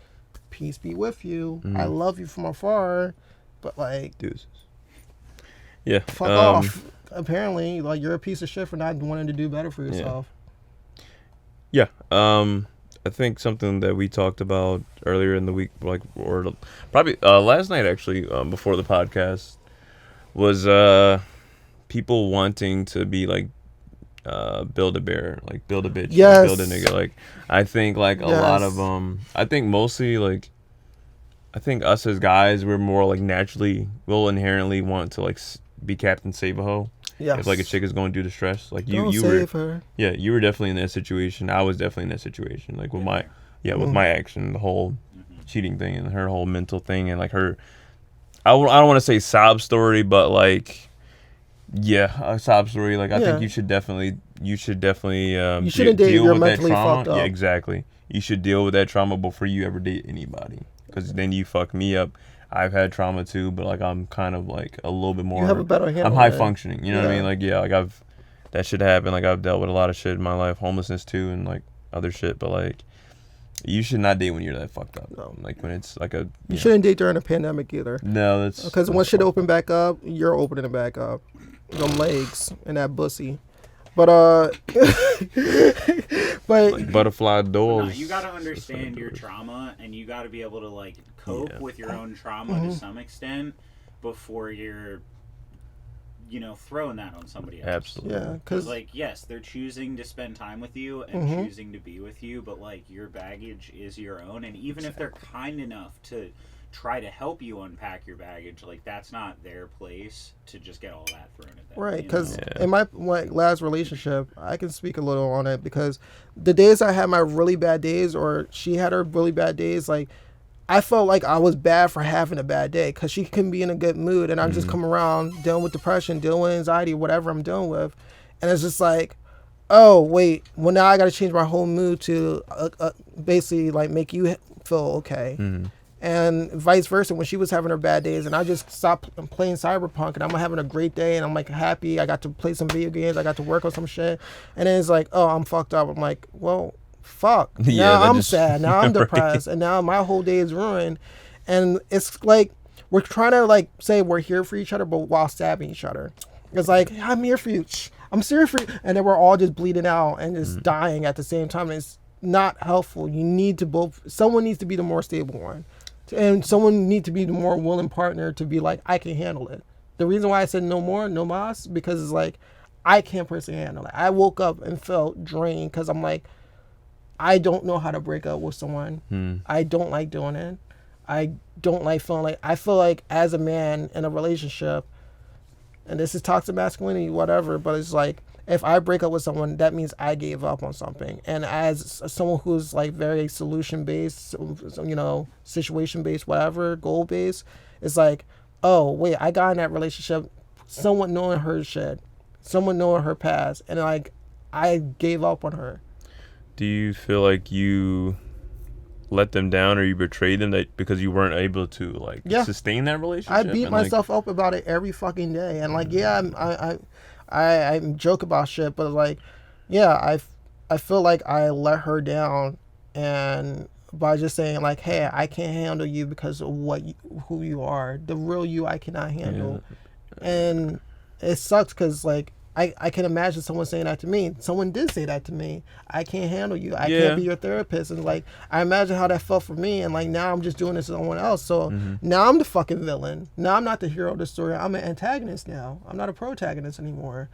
peace be with you. I love you from afar, but like, deuces. Yeah. fuck off. Apparently, like, you're a piece of shit for not wanting to do better for yourself. Yeah. I think something that we talked about earlier in the week, like, or probably last night actually, before the podcast, was people wanting to be like build a bear, like build a bitch, Yes. build a nigga. Like, I think like a lot of I think mostly like, I think us as guys, we're more like naturally, we'll inherently want to like be Captain Save-A-Ho. Yes. If like a chick is going through the stress, like you save were, her. yeah, you were definitely in that situation. I was definitely in that situation, like with my, with my action, the whole cheating thing and her whole mental thing and like her, I don't want to say sob story, but like, a sob story. Like, I think you should definitely you shouldn't date deal you're with that mentally trauma. fucked up. Yeah, exactly. You should deal with that trauma before you ever date anybody, because then you fuck me up. I've had trauma too, but like I'm kind of like a little bit more. You have a better handle. I'm high functioning. You know what I mean? Like, like that shit happened. Like, I've dealt with a lot of shit in my life, homelessness too, and like other shit. But like, you should not date when you're that fucked up. No. Like when it's like a. You shouldn't date during a pandemic either. No, that's because once shit open back up, you're opening it back up. Them legs and that bussy. But like butterfly doors. No, you gotta understand your trauma, and you gotta be able to like cope with your own trauma to some extent before you're, throwing that on somebody else. Absolutely. Yeah, because like, yes, they're choosing to spend time with you and choosing to be with you, but like your baggage is your own, and even if they're kind enough to try to help you unpack your baggage, like that's not their place to just get all that thrown at them. Right, because in my last relationship, I can speak a little on it, because the days I had my really bad days, or she had her really bad days, like I felt like I was bad for having a bad day, because she can be in a good mood and I'm just come around dealing with depression, dealing with anxiety, whatever I'm dealing with, and it's just like, oh wait, well now I got to change my whole mood to basically like make you feel okay. And vice versa, when she was having her bad days and I just stopped playing Cyberpunk and I'm having a great day and I'm like happy, I got to play some video games, I got to work on some shit, and then it's like, oh, I'm fucked up. I'm like, well, fuck. Now I'm sad, now I'm depressed, and now my whole day is ruined. And it's like we're trying to like say we're here for each other, but while stabbing each other. It's like, I'm here for you, I'm serious for you, and then we're all just bleeding out and just dying at the same time. And it's not helpful. You need to someone needs to be the more stable one. And someone need to be the more willing partner to be like, I can handle it. The reason why I said no more, no mas, because it's like, I can't personally handle it. I woke up and felt drained because I'm like, I don't know how to break up with someone. I don't like doing it. I don't like feeling like, I feel like as a man in a relationship, and this is toxic masculinity, whatever, but it's like, if I break up with someone, that means I gave up on something. And as someone who's like very solution-based, situation-based, whatever, goal-based, it's like, oh, wait, I got in that relationship, someone knowing her shit, someone knowing her past, and like, I gave up on her. Do you feel like you let them down or you betrayed them because you weren't able to like sustain that relationship? I beat myself up about it every fucking day. And like, I joke about shit, but like, I feel like I let her down, and by just saying like, hey, I can't handle you because of who you are, the real you I cannot handle. And it sucks because like I can imagine someone saying that to me. Someone did say that to me. I can't handle you. I can't be your therapist. And like, I imagine how that felt for me. And like, now I'm just doing this to someone else. So now I'm the fucking villain. Now I'm not the hero of the story. I'm an antagonist now. I'm not a protagonist anymore.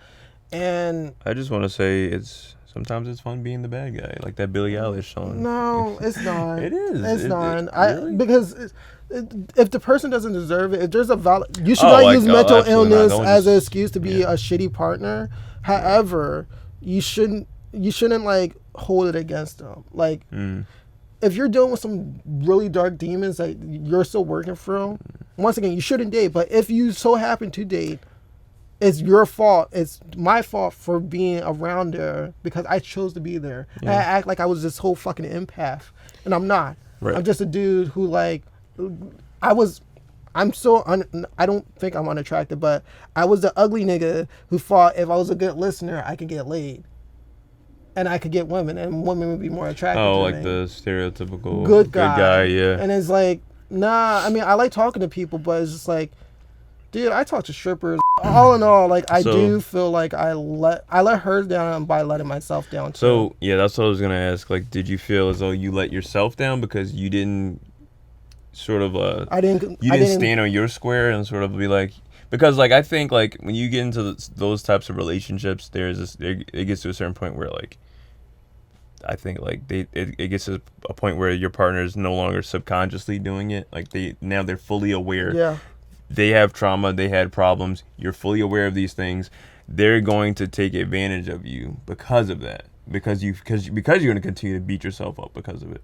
And I just want to say sometimes it's fun being the bad guy, like that Billie Eilish song. No, it's not. It is. It's not. Really? Because if the person doesn't deserve it, if there's you should not use mental illness as an excuse to be a shitty partner. However, you shouldn't like hold it against them. Like, if you're dealing with some really dark demons that you're still working through, once again, you shouldn't date. But if you so happen to date, it's your fault. It's my fault for being around there because I chose to be there. And I act like I was this whole fucking empath, and I'm not. Right. I'm just a dude who like, I don't think I'm unattractive, but I was the ugly nigga who thought if I was a good listener, I could get laid. And I could get women, and women would be more attractive to like me. the stereotypical good guy, yeah. And it's like, nah, I mean, I like talking to people, but it's just like, Dude, I talk to strippers. All in all, like I So- do feel like I let her down by letting myself down too. So yeah, that's what I was gonna ask. Like, did you feel as though you let yourself down because you didn't sort of I didn't stand on your square and sort of be like, because like I think like when you get into those types of relationships, there's this it gets to a certain point where like I think like it gets to a point where your partner is no longer subconsciously doing it. Like they're fully aware. Yeah. They have trauma, they had problems. You're fully aware of these things. They're going to take advantage of you because of that. Because you're going to continue to beat yourself up because of it.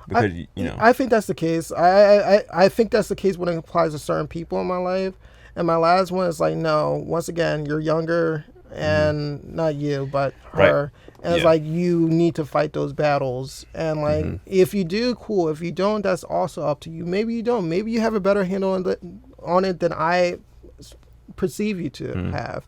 Because you know. I think that's the case. I think that's the case when it applies to certain people in my life. And my last one is like, no, once again, you're younger and not you, but her. Right. And it's like you need to fight those battles. And like if you do, cool. If you don't, that's also up to you. Maybe you don't. Maybe you have a better handle on it than I perceive you to have.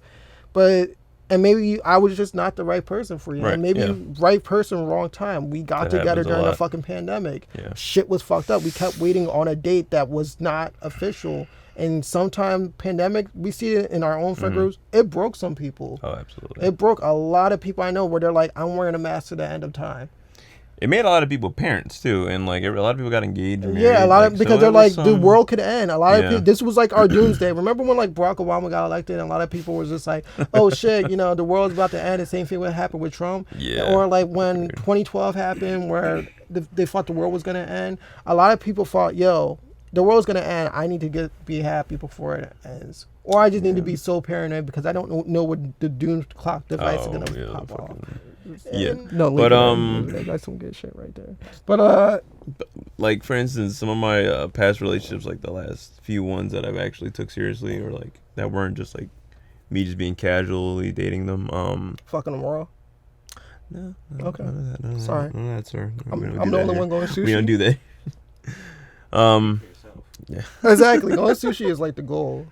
But and maybe I was just not the right person for you. Right, And maybe yeah. right person, wrong time. We got That together happens a during the lot. fucking pandemic. Yeah. Shit was fucked up. We kept waiting on a date that was not official. And sometime pandemic, we see it in our own friend groups. It broke some people. Oh, absolutely. It broke a lot of people I know where they're like, I'm wearing a mask to the end of time. It made a lot of people parents too, and like a lot of people got engaged. And Yeah, a married, lot like, of because so they're it like was the world could end. A lot of Yeah. people, this was like our doomsday. Remember when like Barack Obama got elected and a lot of people were just like, oh shit, you know, the world's about to end. The same thing would happen with Trump. Yeah. Or like when 2012 happened where they thought the world was gonna end. A lot of people thought, yo, the world's gonna end. I need to be happy before it ends. Or I just need to be so paranoid because I don't know what the doom clock device is gonna pop off. Yeah. No, But, that's some good shit right there. But like for instance, some of my past relationships, like the last few ones that I've actually took seriously, or like that weren't just like me just being casually dating them. fucking them raw. No. Okay. None of that, none of Sorry. that, none of that, sir. No, we don't I'm do the that only here. one going sushi. We don't do that. Yeah. Exactly. Going sushi is like the goal.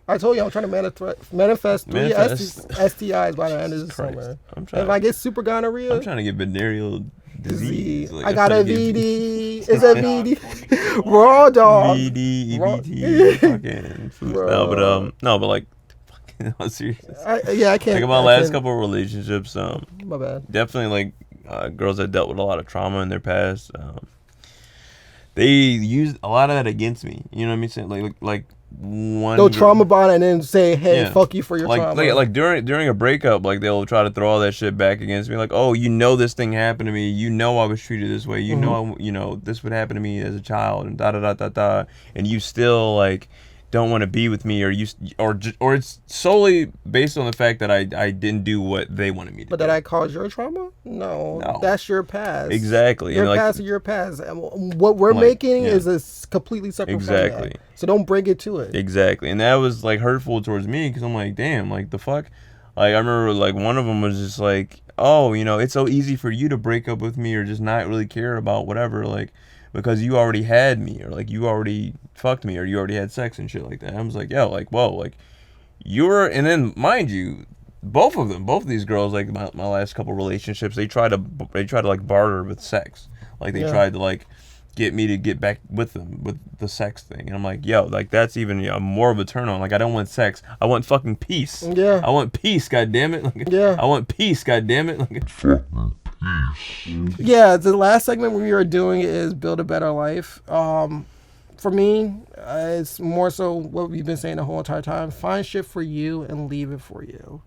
I told you I'm trying to manifest 3 Manifest. STIs by the end of the Christ. summer. I'm And trying. if I get super gonorrhea, I'm trying to get venereal disease. Like, I got a I'm trying to get VD. Is that VD? Raw dog. VD, Raw- EBT, fucking food. No, Bro. but like, fucking, no, seriously. I can't. Like my I last can't- couple of relationships, My bad. definitely like girls that dealt with a lot of trauma in their past. They used a lot of that against me. You know what I mean? Saying like one. They'll trauma bond and then say, "Hey, Yeah. fuck you for your like, trauma." like during a breakup, like they'll try to throw all that shit back against me. Like, oh, you know this thing happened to me. You know I was treated this way. You know this would happen to me as a child, and da da da da da. And you still like don't want to be with me, or it's solely based on the fact that I didn't do what they wanted me to. But do. did I cause your trauma? No. That's your past. Exactly. Your And, like, past is your past. And what we're Like, making yeah. is completely separate from Exactly. that. So don't bring it to it. Exactly, and that was like hurtful towards me because I'm like, damn, like the fuck. Like I remember, like one of them was just like, oh, you know, it's so easy for you to break up with me or just not really care about whatever, like because you already had me or like you already fucked me or you already had sex and shit like that. I was like, yo, like whoa, like you're, and then mind you, both of these girls, like my last couple relationships, they tried to like barter with sex, like they tried to like get me to get back with them with the sex thing, and I'm like, yo, like that's even more of a turn on. Like I don't want sex, I want fucking peace. Yeah. I want peace, god damn it. Like, Yeah. I want peace, god damn it. Like, Yeah, the last segment we were doing is build a better life. For me, it's more so what we've been saying the whole entire time. Find shit for you and leave it for you.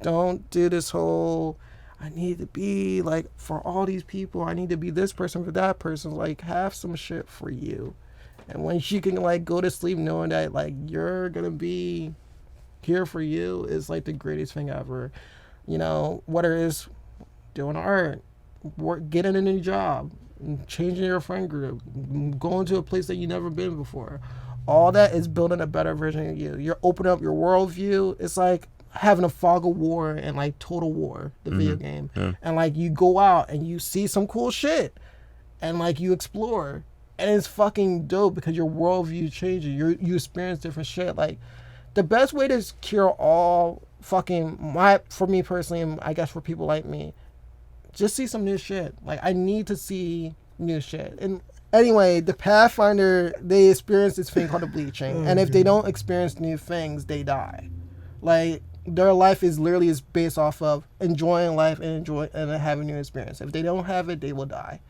Don't do this whole, I need to be like for all these people. I need to be this person for that person. Like have some shit for you. And when you can like go to sleep knowing that like you're going to be here for you is like the greatest thing ever. You know, whether it's doing art, getting a new job, changing your friend group, going to a place that you've never been before. All that is building a better version of you. You're opening up your worldview. It's like having a fog of war and like Total War, the video game. Yeah. And like you go out and you see some cool shit and like you explore. And it's fucking dope because your worldview changes. You experience different shit. Like the best way to cure all fucking for me personally, and I guess for people like me, just see some new shit. Like I need to see new shit. And Anyway, the Pathfinder, they experience this thing called the bleaching, and if they don't experience new things, they die. Like their life is literally is based off of enjoying life and having new experience. If they don't have it, they will die.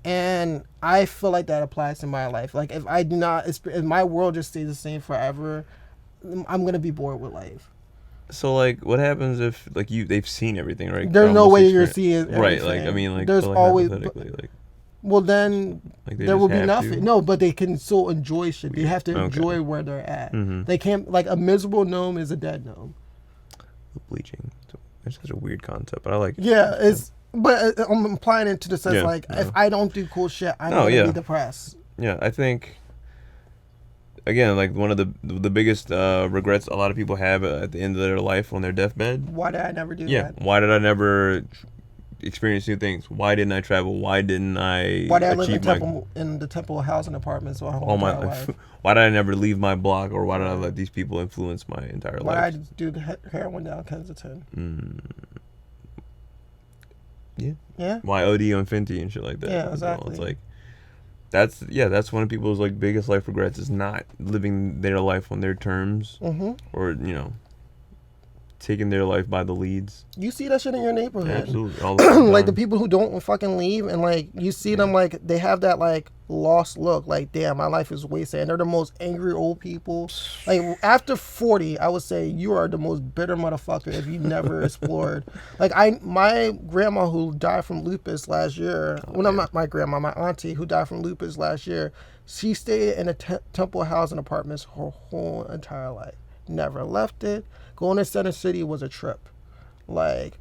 And I feel like that applies to my life. Like if I do not, if my world just stays the same forever, I'm gonna be bored with life. So like, what happens if like they've seen everything, right? There's no Almost way you're experience- seeing everything. Right. Like I mean, like there's so, like, always. hypothetically, like Well, then Like they there just will be have nothing. to? No, but they can still enjoy shit. They have to Okay. enjoy where they're at. Mhm. They can't, like, a miserable gnome is a dead gnome. bleaching. It's such a weird concept, but I like it. Yeah, it's, but I'm applying it to the sense, Yeah, like, yeah. if I don't do cool shit, I'm No, going to yeah. be depressed. Yeah, I think again, like one of the biggest regrets a lot of people have at the end of their life on their deathbed. Why did I never do Yeah, that? why did I never experience new things? Why didn't I travel? Why didn't I Why did I live achieve my in the Temple housing apartments my whole all my entire life? why did I never leave my block, or why did I let these people influence my entire Why life? did I do the heroin down Kensington? Yeah. Yeah? Why OD on Fenty and shit like that? Yeah, You know, exactly. it's like that's one of people's like biggest life regrets is not living their life on their terms, or taking their life by the leads. You see that shit in your neighborhood. Absolutely, all the time. Like the people who don't fucking leave, and like you see them, like they have that like lost look, like damn, my life is wasted, and they're the most angry old people. Like after 40, I would say you are the most bitter motherfucker if you never explored. Like my grandma who died from lupus last year, not my grandma, my auntie who died from lupus last year, she stayed in a Temple housing apartments her whole entire life, never left it. Going to Center City was a trip. Like,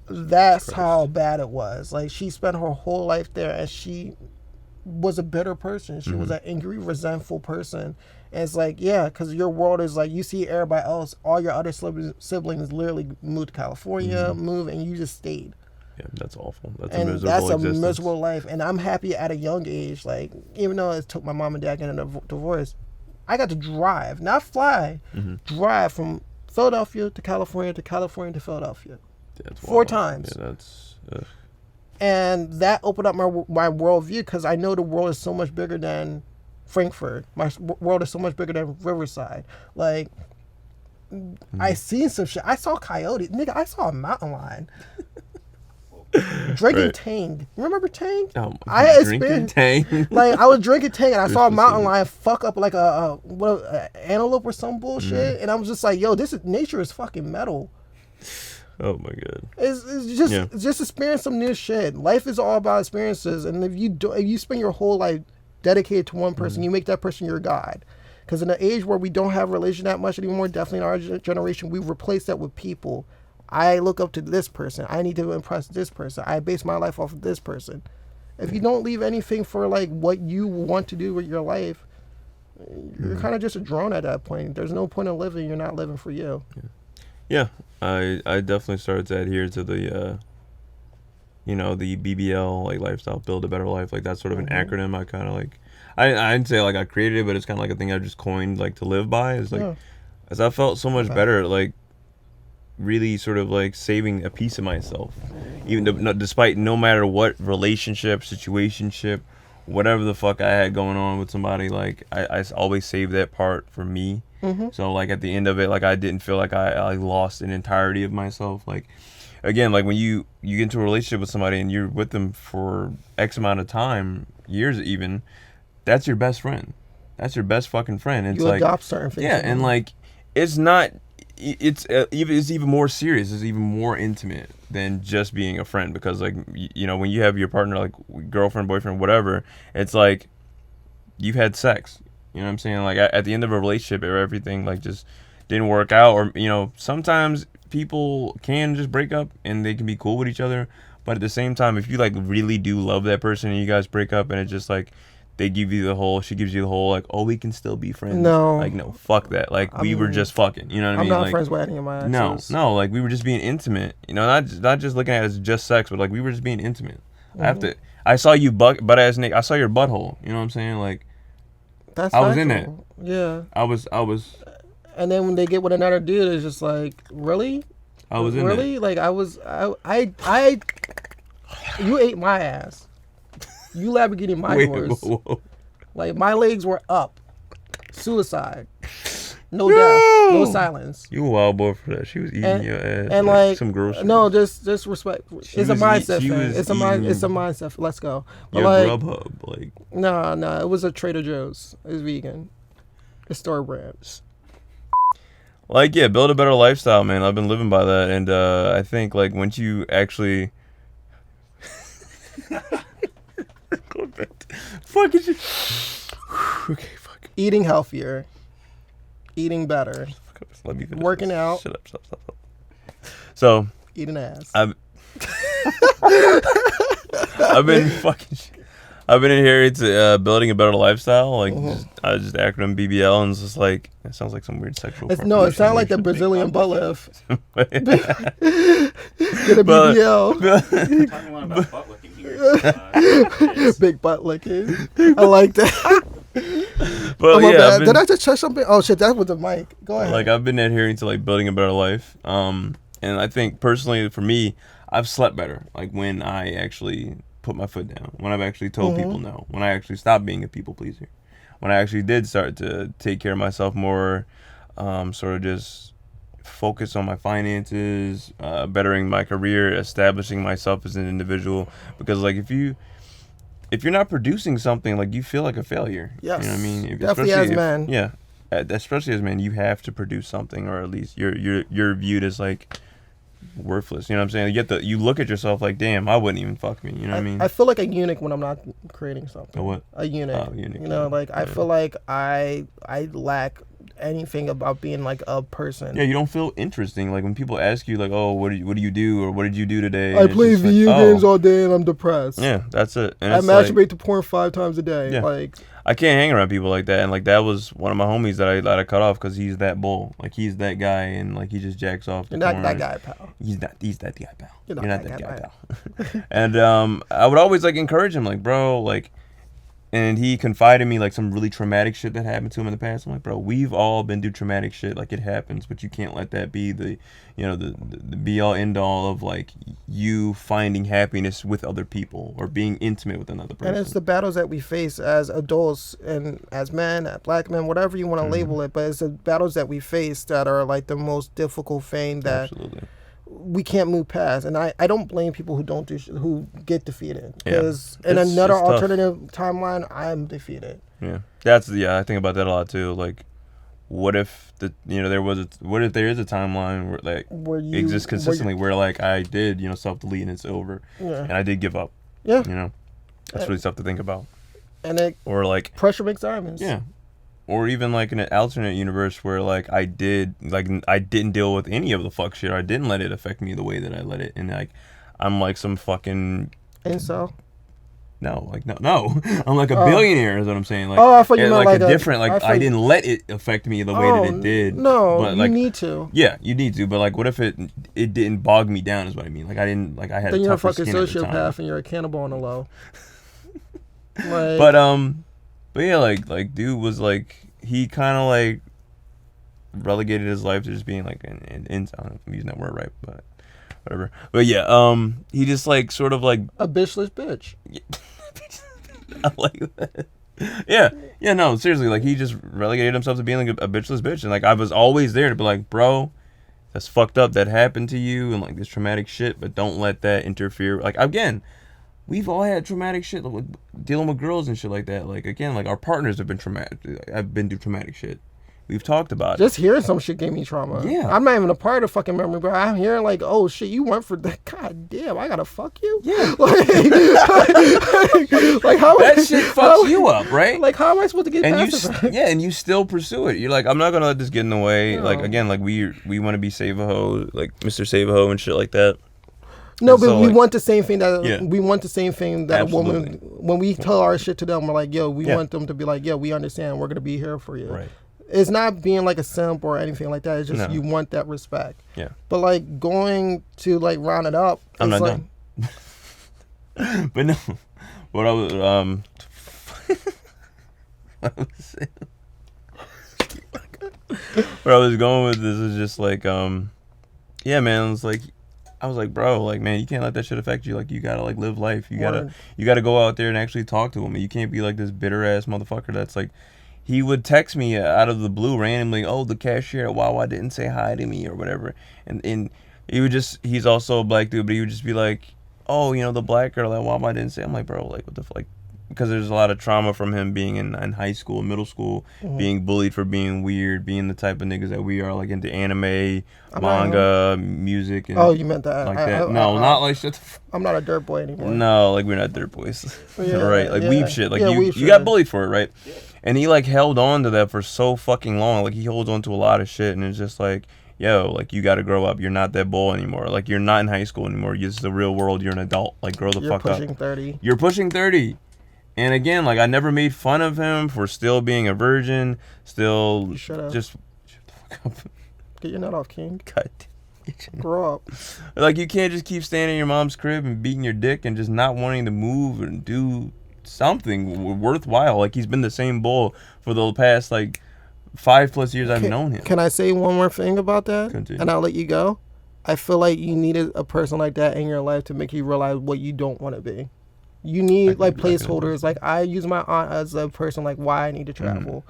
that's how bad it was. Like, she spent her whole life there, and she was a bitter person. She was an angry, resentful person. And it's like, yeah, because your world is like, you see everybody else, all your other siblings literally moved to California, and you just stayed. Yeah, that's awful. That's And a miserable that's a existence. miserable life. And I'm happy at a young age, like, even though it took my mom and dad getting a divorce, I got to drive, not fly, drive from Philadelphia to California to Philadelphia. That's 4 wild. times. Yeah, that's And that opened up my worldview, because I know the world is so much bigger than Frankfurt. My world is so much bigger than Riverside. Like, I seen some shit. I saw coyotes. Nigga, I saw a mountain lion. Drinking Right. Tang. Remember Tang? oh, I drinking experienced Tang. like I was drinking Tang and I saw a mountain specific. lion fuck up like a antelope or some bullshit, and I was just like, yo, nature is fucking metal. Oh my god. It's Yeah. just experience some new shit. Life is all about experiences, and if you spend your whole life dedicated to one person, you make that person your god. Because in an age where we don't have religion that much anymore, definitely in our generation, we've replaced that with people. I look up to this person. I need to impress this person. I base my life off of this person. If you don't leave anything for like what you want to do with your life, you're kind of just a drone at that point. There's no point in living. You're not living for you. Yeah, I definitely started to adhere to the the BBL, like lifestyle, build a better life. Like that's sort of an acronym. I kind of like. I didn't say like I created it, but it's kind of like a thing I just coined like to live by. It's like, as I felt so much better, like really sort of like saving a piece of myself, even despite no matter what relationship, situationship, whatever the fuck I had going on with somebody, like I always save that part for me. So like at the end of it, like I didn't feel like I lost an entirety of myself. Like again, like when you get into a relationship with somebody and you're with them for X amount of time, years even, that's your best friend. That's your best fucking friend. And You it's like, adopt certain things. yeah, and like it's not. It's even more serious. It's even more intimate than just being a friend, because like when you have your partner, like girlfriend, boyfriend, whatever, it's like you've had sex. You know what I'm saying? Like at the end of a relationship, or everything like just didn't work out, or sometimes people can just break up and they can be cool with each other, but at the same time, if you like really do love that person and you guys break up and it's just like she gives you the whole like, oh, we can still be friends. No. Like, no, fuck that. Like, we were just fucking, you know what I I'm mean? not Like, friends with any of my exes. no, like we were just being intimate. Not just looking at it as just sex, but like we were just being intimate. I saw you butt ass Nick. I saw your butthole. You know what I'm saying? Like, That's I was in factual. Yeah. I was And then when they get with another dude, it's just like, really? in really? Like I you ate my ass. You Lamborghini my Wait, doors. whoa. Like my legs were up. Suicide. No death. No silence. You a wild boy for that. She was eating your ass. And like some groceries. no, just respect. It's a mindset thing. It's a eating mindset. Let's go. But your like, Grubhub, like. no, it was a Trader Joe's. It was vegan. It's store brands. Like, yeah, build a better lifestyle, man. I've been living by that, and I think like once you actually. Go back. Fucking shit. Okay, fuck. Eating healthier. Eating better. Let me finish Working this. out. Shut up, stop. So. Eating ass. I've been I've been adhering to building a better lifestyle. Like I just acronym BBL, and it's just like it sounds like some weird sexual. It sounds like the Brazilian butt lift. Get a But- BBL. Talking a lot about butt licking here. Big butt licking. I like that. But Oh, my yeah, bad. Did I just touch something? Oh shit, that was the mic. Go ahead. like I've been adhering to like building a better life. And I think personally for me, I've slept better. Like when I actually put my foot down, when I've actually told people no, when I actually stopped being a people pleaser, when I actually did start to take care of myself more, sort of just focus on my finances, bettering my career, establishing myself as an individual. Because like if you're not producing something, like you feel like a failure. Yes. You know what I mean? Definitely as men. Yeah. Especially as men, you have to produce something, or at least you're viewed as like worthless. You know what I'm saying? You look at yourself like, damn, I wouldn't even fuck me. You know what I mean? I feel like a eunuch when I'm not creating something. A what? A eunuch. Oh, eunuch. You know, like I feel like I lack anything about being like a person. Yeah, you don't feel interesting. Like when people ask you, like, oh, what do you do, or what did you do today? I And it's play just like, video oh. games all day and I'm depressed. Yeah, that's it. And I it's masturbate like, to porn 5 times a day. Yeah. Like I can't hang around people like that. And like that was one of my homies that I cut off because he's that bull. Like he's that guy, and like he just jacks off. you're not that guy, pal. He's that guy, pal. You're not that guy, pal. And I would always like encourage him, like, bro, like, and he confided in me like some really traumatic shit that happened to him in the past. I'm like, bro, we've all been through traumatic shit. Like it happens, but you can't let that be the be all end all of like you finding happiness with other people or being intimate with another person. And it's the battles that we face as adults and as men, as black men, whatever you want to label it. But it's the battles that we face that are like the most difficult thing that Absolutely. we can't move past. And I don't blame people who don't do who get defeated, Yeah. because in It's another tough. alternative timeline, I'm defeated. Yeah, I think about that a lot too. Like, what if what if there is a timeline where like Where you exists consistently where like I did self-delete and it's over, Yeah. and I did give up. Yeah. That's really tough to think about. And it Or like pressure makes diamonds. yeah, or even like in an alternate universe where like I didn't deal with any of the fuck shit, or I didn't let it affect me the way that I let it, and like I'm like some fucking Incel. no, I'm like a billionaire is what I'm saying. Like, Oh, I thought you and, meant like like a different, like I didn't let it affect me the way that it did. No, but you like, need to. yeah, you need to. But like, what if it didn't bog me down? Is what I mean. Like I didn't like I had. Then you're a tougher fucking skin at the time. sociopath and you're a cannibal on the low. Like, but yeah, like dude was like he kind of like relegated his life to just being like an I don't know if I'm using that word right, but whatever. But yeah, he just like sort of like a bitchless bitch. I like that. Yeah, no, seriously, like he just relegated himself to being like a bitchless bitch, and like I was always there to be like, bro, that's fucked up, that happened to you, and like this traumatic shit, but don't let that interfere. Like again, we've all had traumatic shit, like, dealing with girls and shit like that. Like again, like our partners have been traumatic. I've been through traumatic shit. We've talked about Just hearing some shit gave me trauma. Yeah. I'm not even a part of fucking memory, but I'm hearing like, oh shit, you went for that. God damn, I gotta fuck you. Yeah. Like how that shit fucks you up, right? Like how am I supposed to get And past it? and you still pursue it. You're like, I'm not gonna let this get in the way. No. Like again, like we want to be Save-A-Ho, like Mr. Save-A-Ho and shit like that. No, And but so, we like, want the same thing that Yeah. we want the same thing that a woman. Absolutely. When we tell our shit to them, we're like, yo, we Yeah. want them to be like, yo, we understand. We're gonna be here for you. Right. It's not being like a simp or anything like that. It's just No. you want that respect. Yeah. But like going to like round it up. I'm it's not like, done. But no, what I was where I was going with this is just like yeah, man, it's like I was like, bro, like, man, you can't let that shit affect you. Like, you gotta like live life. You Word. gotta go out there and actually talk to him. You can't be like this bitter ass motherfucker that's like. He would text me out of the blue randomly, oh, the cashier at Wawa didn't say hi to me or whatever. And he would just, he's also a black dude, but he would just be like, oh, you know, the black girl at Wawa didn't say. I'm like, bro, like, what the fuck? Like, because there's a lot of trauma from him being in high school, middle school, being bullied for being weird, being the type of niggas that we are, like into anime, manga, music. And Oh, you meant that. like that. No, not like shit. I'm not a dirt boy anymore. No, like we're not dirt boys. Yeah, right? Like weeb shit. Like you got got bullied for it, right? Yeah. And he like held on to that for so fucking long. Like he holds on to a lot of shit, and it's just like, yo, like you got to grow up. You're not that boy anymore. Like you're not in high school anymore. This is the real world. You're an adult. Like grow the fuck up. You're pushing 30. You're pushing 30. And again, like I never made fun of him for still being a virgin. Still, shut up. Just shut the fuck up. Get your nut off, King. God. Grow up. Like you can't just keep standing in your mom's crib and beating your dick and just not wanting to move and do something worthwhile. Like he's been the same bull for the past like 5+ years I've known him. Can I say one more thing about that? Continue. And I'll let you go. I feel like you needed a person like that in your life to make you realize what you don't want to be. You need like placeholders. Like I use my aunt as a person like why I need to travel.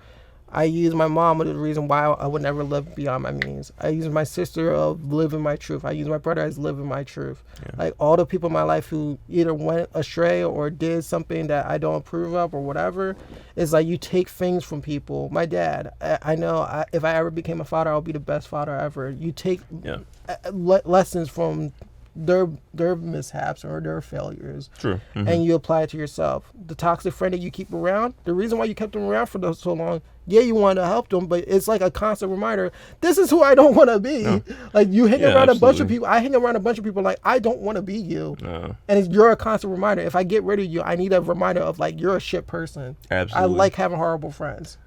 I use my mom as the reason why I would never live beyond my means. I use my sister of living my truth. I use my brother as living my truth. Yeah. Like all the people in my life who either went astray or did something that I don't approve of or whatever, it's like you take things from people. My dad, I know if I ever became a father, I'll be the best father ever. You take lessons from their mishaps or their failures. True. And you apply it to yourself. The toxic friend that you keep around, the reason why you kept them around for so long, yeah, you want to help them, but it's like a constant reminder, this is who I don't want to be. No. Like you hang around a bunch of people, I hang around a bunch of people like, I don't want to be you. No. And you're a constant reminder. If I get rid of you, I need a reminder of like, you're a shit person. Absolutely. I like having horrible friends.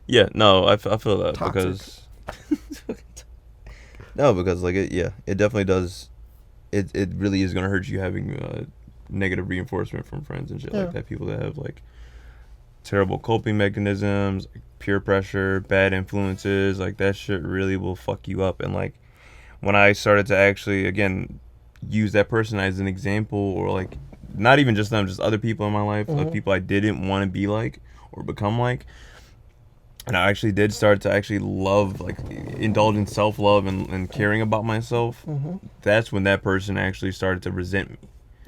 Yeah, no, I feel that toxic. Because... No, because like it definitely does. It really is gonna hurt you having negative reinforcement from friends and shit like that. People that have like terrible coping mechanisms, like peer pressure, bad influences, like that shit really will fuck you up. And like when I started to actually again use that person as an example, or like not even just them, just other people in my life, like people I didn't want to be like or become like. And I actually did start to actually love, like, indulge in self-love and caring about myself. That's when that person actually started to resent me.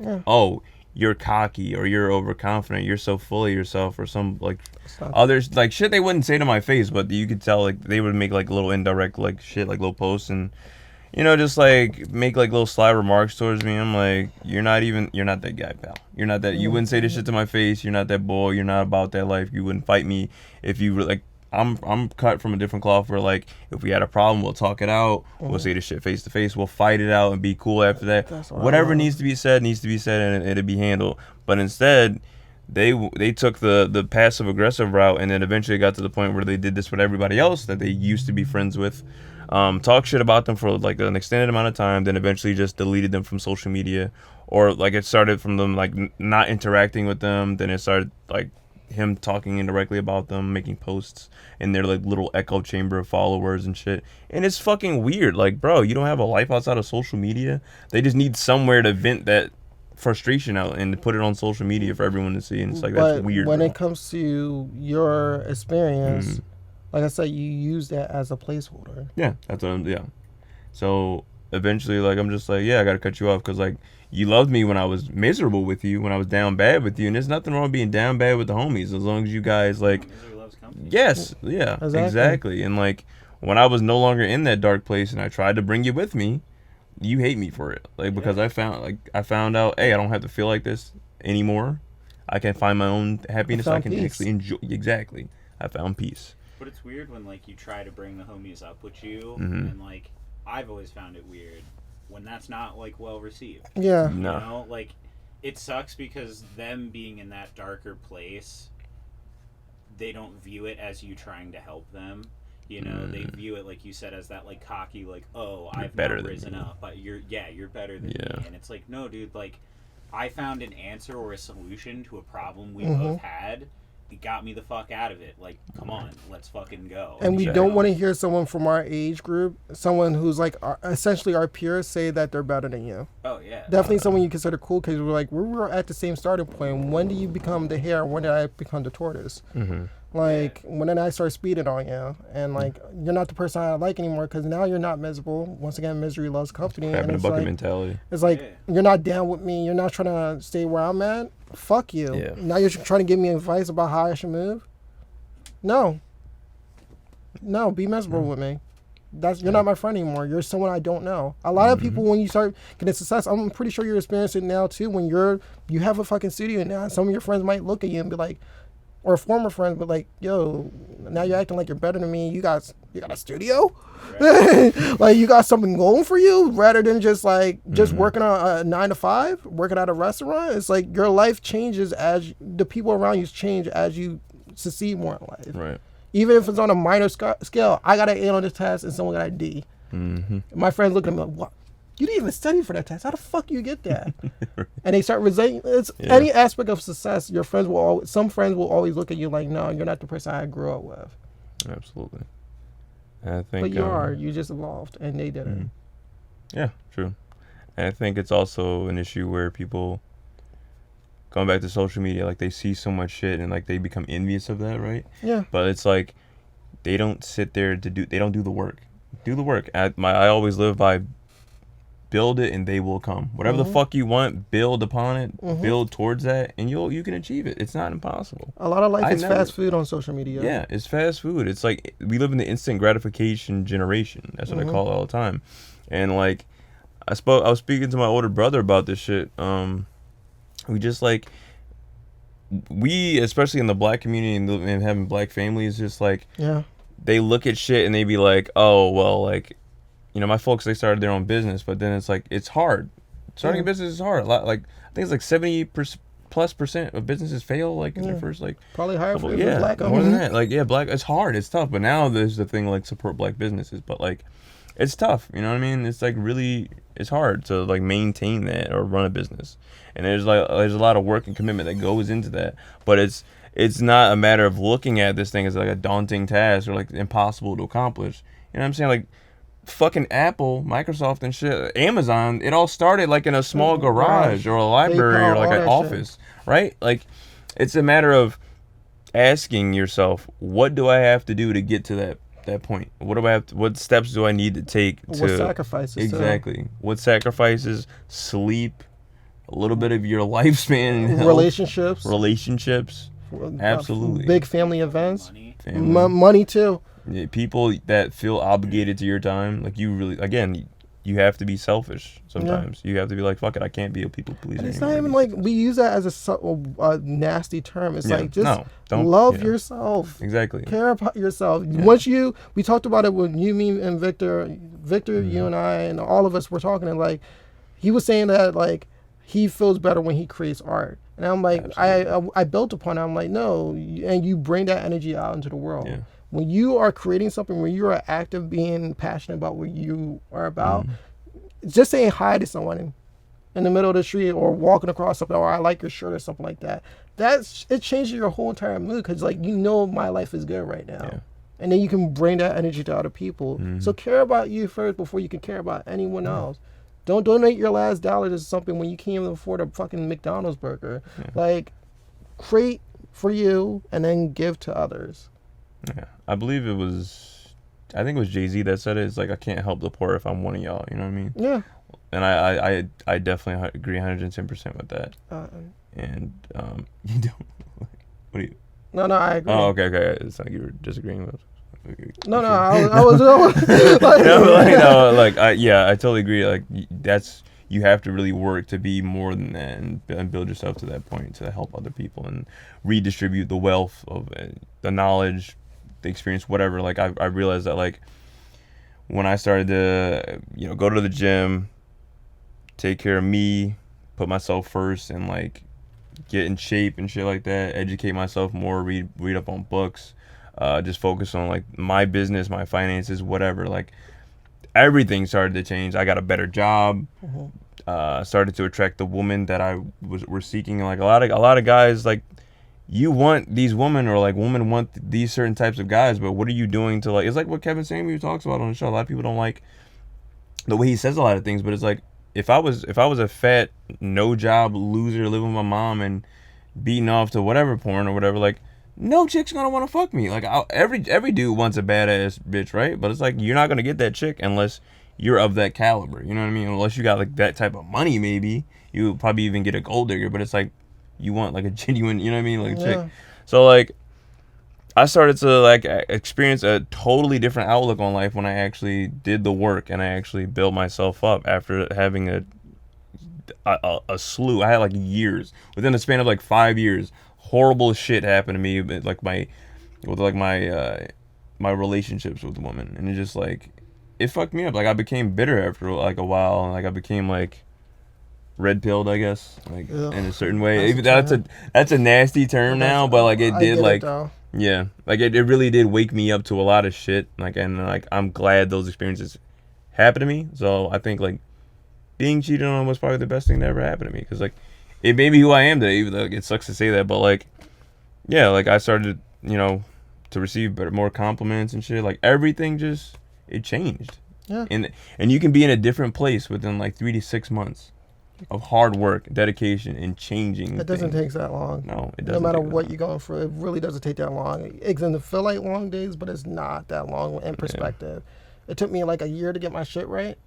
Yeah. Oh, you're cocky, or you're overconfident, you're so full of yourself, or some, like, others, like, shit they wouldn't say to my face, but you could tell, like, they would make, like, little indirect, like, shit, like, little posts, and, you know, just, like, make, like, little sly remarks towards me. I'm like, you're not that guy, pal. You're not that, you wouldn't say this shit to my face, you're not that boy, you're not about that life, you wouldn't fight me if you were, like, I'm cut from a different cloth where, like, if we had a problem, we'll talk it out. We'll say the shit face to face. We'll fight it out and be cool after that. Whatever needs to be said, and it'll be handled. But instead, they took the passive aggressive route, and then eventually got to the point where they did this with everybody else that they used to be friends with. Talk shit about them for like an extended amount of time, then eventually just deleted them from social media, or like it started from them like not interacting with them. Then it started like him talking indirectly about them, making posts in their like little echo chamber of followers and shit. And it's fucking weird. Like, bro, you don't have a life outside of social media. They just need somewhere to vent that frustration out and put it on social media for everyone to see. And it's like, that's weird. When it comes to your experience, like I said, you use that as a placeholder. Yeah, that's what So eventually, like, I'm just like, yeah, I gotta cut you off because, like, you loved me when I was miserable with you, when I was down bad with you, and there's nothing wrong with being down bad with the homies as long as you guys, like, yes, yeah, exactly. And, like, when I was no longer in that dark place and I tried to bring you with me, you hate me for it, like, because I found out, hey, I don't have to feel like this anymore. I can find my own happiness. I can actually enjoy. Exactly, I found peace. But it's weird when, like, you try to bring the homies up with you, and, like, I've always found it weird when that's not, like, well received. Yeah. You know, like, it sucks because them being in that darker place, they don't view it as you trying to help them. You know, they view it, like you said, as that, like, cocky, like, oh, I've not risen up, but you're better than me. And it's like, no, dude, like, I found an answer or a solution to a problem we both had, it got me the fuck out of it. Like, come on, let's fucking go. And we don't want to hear someone from our age group, someone who's like essentially our peers, say that they're better than you. Oh yeah, definitely someone you consider cool because we're like we were at the same starting point. When do you become the hare? When did I become the tortoise? Like when did I start speeding on you? And like you're not the person I like anymore because now you're not miserable. Once again, misery loves company. Having and a bucket like, mentality. It's like you're not down with me. You're not trying to stay where I'm at. Fuck you. Yeah. Now you're trying to give me advice about how I should move. No, be miserable with me. You're not my friend anymore. You're someone I don't know. A lot of people, when you start getting success, I'm pretty sure you're experiencing it now too. When you have a fucking studio now, some of your friends might look at you and be like, or former friends, but like, yo, now you're acting like you're better than me. You got a studio, right. Like you got something going for you, rather than just working on a 9 to 5, working at a restaurant. It's like your life changes as the people around you change as you succeed more in life. Right. Even if it's on a minor scale, I got an A on this test and someone got a D. My friends look at me like, what? You didn't even study for that test. How the fuck you get that? And they start resenting. Any aspect of success, your friends some friends will always look at you like, no, you're not the person I grew up with. Absolutely. I think. But you are. You just evolved, and they didn't. Yeah, true. And I think it's also an issue where people, going back to social media, like they see so much shit and like they become envious of that, right? Yeah. But it's like they don't sit there they don't do the work. Do the work. I always live by build it and they will come. Whatever the fuck you want, build upon it, build towards that, and you can achieve it. It's not impossible. A lot of life is fast food on social media. Yeah, it's fast food. It's like we live in the instant gratification generation. That's what I call it all the time. And like I was speaking to my older brother about this shit. We just like especially in the black community and having black families, just like they look at shit and they be like, oh well, like, you know, my folks, they started their own business, but then it's like it's hard. Starting a business is hard. Like I think it's like 70% of businesses fail like in their first like probably higher for black more than that. Like black, it's hard, it's tough. But now there's the thing like support black businesses, but like it's tough. You know what I mean? It's like really it's hard to like maintain that or run a business. And there's a lot of work and commitment that goes into that. But it's not a matter of looking at this thing as like a daunting task or like impossible to accomplish. You know what I'm saying? Like fucking Apple, Microsoft and shit, Amazon, it all started like in a small garage or a library or like an office, right? Like it's a matter of asking yourself, what do I have to do to get to that point? What steps do I need to take to what sacrifices? Exactly. What sacrifices? Sleep, a little bit of your lifespan, relationships. Absolutely. Big family events. Money too. Yeah, people that feel obligated to your time, like you really, again, you have to be selfish sometimes. You have to be like, fuck it, I can't be a people pleaser. It's not even like we use that as a nasty term. It's like just love yourself. Exactly. Care about yourself. Once we talked about it when you, me, and Victor, you and I, and all of us were talking, and like he was saying that like he feels better when he creates art. And I'm like, I built upon it. I'm like, no, and you bring that energy out into the world. Yeah. When you are creating something, when you are active, being passionate about what you are about, just saying hi to someone in the middle of the street or walking across something, or I like your shirt or something like that, it changes your whole entire mood because like you know my life is good right now. Yeah. And then you can bring that energy to other people. So care about you first before you can care about anyone else. Don't donate your last dollar to something when you can't even afford a fucking McDonald's burger. Yeah. Like, create for you and then give to others. Yeah, I think it was Jay-Z that said it. It's like, I can't help the poor if I'm one of y'all. You know what I mean? Yeah. And I definitely agree 110% with that. And you don't. What do you? No, I agree. Oh, okay. It's like you were disagreeing with. No, I was I totally agree. Like you have to really work to be more than that and build yourself to that point to help other people and redistribute the wealth of the knowledge, the experience, whatever. Like I realized that like when I started to go to the gym, take care of me, put myself first, and like get in shape and shit like that, educate myself more, read up on books. Just focus on like my business, my finances, whatever. Like everything started to change. I got a better job. Started to attract the woman that I were seeking. Like a lot of guys, like you want these women, or like women want these certain types of guys, but what are you doing to like? It's like what Kevin Samuels talks about on the show. A lot of people don't like the way he says a lot of things, but it's like if I was a fat no job loser living with my mom and beating off to whatever porn or whatever, like no chick's gonna want to fuck me. Like every dude wants a badass bitch, right? But it's like you're not gonna get that chick unless you're of that caliber. You know what I mean? Unless you got like that type of money, maybe you probably even get a gold digger. But it's like you want like a genuine, you know what I mean, like a chick. So like I started to like experience a totally different outlook on life when I actually did the work and I actually built myself up after having a slew. I had like years within the span of like 5 years. Horrible shit happened to me, like my relationships with women, and it just like it fucked me up. Like I became bitter after like a while, and like I became like red pilled, I guess, like in a certain way. That's a nasty term now, but like it did like yeah, like it really did wake me up to a lot of shit. Like and like I'm glad those experiences happened to me. So I think like being cheated on was probably the best thing that ever happened to me, because like it made me who I am today. Even though it sucks to say that, but like yeah, like I started to receive more compliments and shit. Like everything just it changed. Yeah. And you can be in a different place within like 3 to 6 months of hard work, dedication, and changing. It doesn't take that long. No, it doesn't. No matter what you're going through, it really doesn't take that long. It's going to feel like long days, but it's not that long in perspective. Yeah. It took me like a year to get my shit right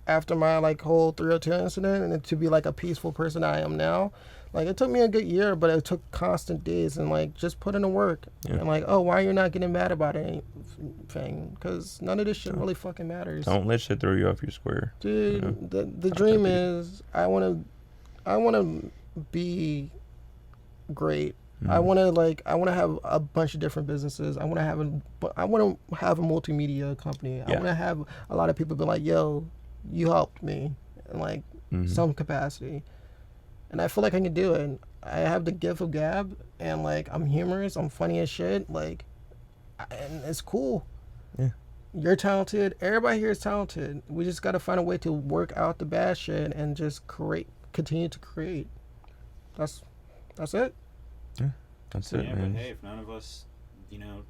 after my like whole 302 incident, and to be like a peaceful person I am now. Like it took me a good year, but it took constant days and like just put in the work. Yeah. And like, oh, why you're not getting mad about anything? Because none of this shit really fucking matters. Don't let shit throw you off your square. Dude, the dream is I want to be great. I want to have a bunch of different businesses. I want to have a multimedia company. I want to have a lot of people be like, yo, you helped me in like some capacity. And I feel like I can do it. I have the gift of gab, and like I'm humorous, I'm funny as shit, like, and it's cool. Yeah, you're talented. Everybody here is talented. We just got to find a way to work out the bad shit and just continue to create. That's it. Yeah, that's it, man. But hey, if none of us,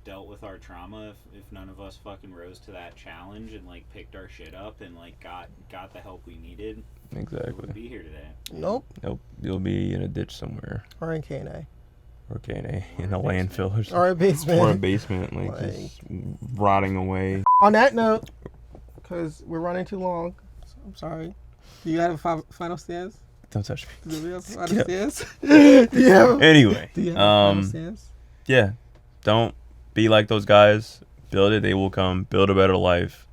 dealt with our trauma, if none of us fucking rose to that challenge and like picked our shit up and like got the help we needed. Exactly. We would be here today. Nope. You'll be in a ditch somewhere. Or in K&A. In a landfill or something. Or a basement. Or a basement, like just rotting away. On that note, because we're running too long, so I'm sorry. Do you have a final stance? Don't touch me. Do you have a final stance? Anyway. Do you have a final stance? Yeah. Don't be like those guys. Build it, they will come. Build a better life.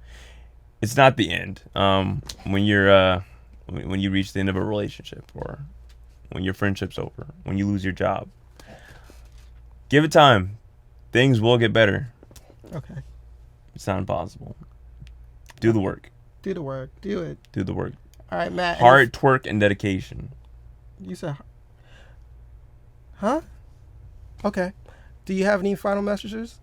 It's not the end. When you reach the end of a relationship, or when your friendship's over, when you lose your job, give it time. Things will get better. Okay. It's not impossible. Do the work. Do the work. Do it. Do the work. All right, Matt. Hard work and dedication. You said, huh? Okay. Do you have any final messages?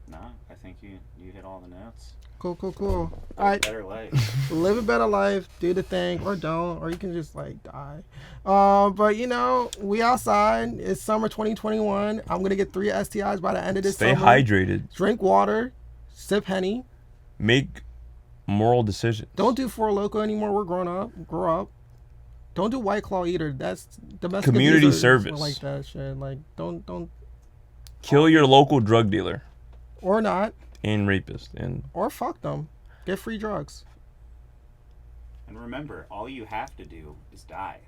No, I think you hit all the notes. Cool. All right. Better life. Live a better life. Do the thing, or don't, or you can just like die. But we outside. It's summer 2021. I'm gonna get 3 STIs by the end of this summer. Stay hydrated. Drink water. Sip Henny. Make moral decisions. Don't do Four Loko anymore. We're grown up. Grow up. Don't do White Claw either. That's domestic community abuse service. Like that shit. Like don't. Kill your local drug dealer. Or not. And rapist. Or fuck them. Get free drugs. And remember, all you have to do is die.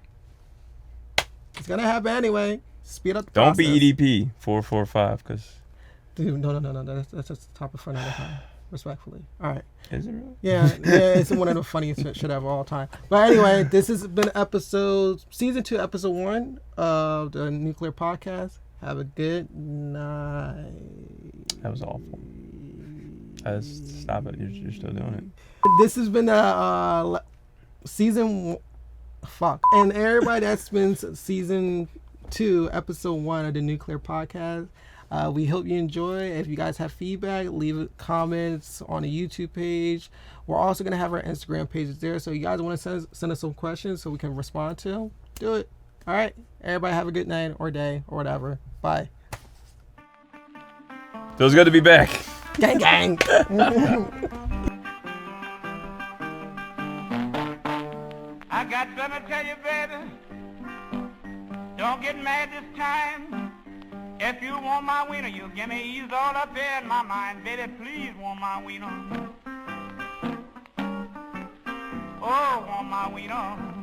It's gonna happen anyway. Speed up the Don't process. be EDP 445, because... Dude, no. That's just the top of front of the time. Respectfully. All right. Is it really? Yeah, it's one of the funniest shit of all time. But anyway, this has been season 2, episode 1 of the Nukeclear podcast. Have a good night. That was awful. Stop it. You're still doing it. This has been season... Fuck. And everybody, that's been season 2, episode 1 of the Nukeclear podcast. We hope you enjoy. If you guys have feedback, leave comments on the YouTube page. We're also going to have our Instagram pages there. So you guys want to send us some questions so we can respond to them, do it. All right. Everybody have a good night or day or whatever. Bye. Feels good to be back. Gang, gang. I got something to tell you, baby. Don't get mad this time. If you want my wiener, you give me ease all up there in my mind. Baby, please want my wiener. Oh, want my wiener.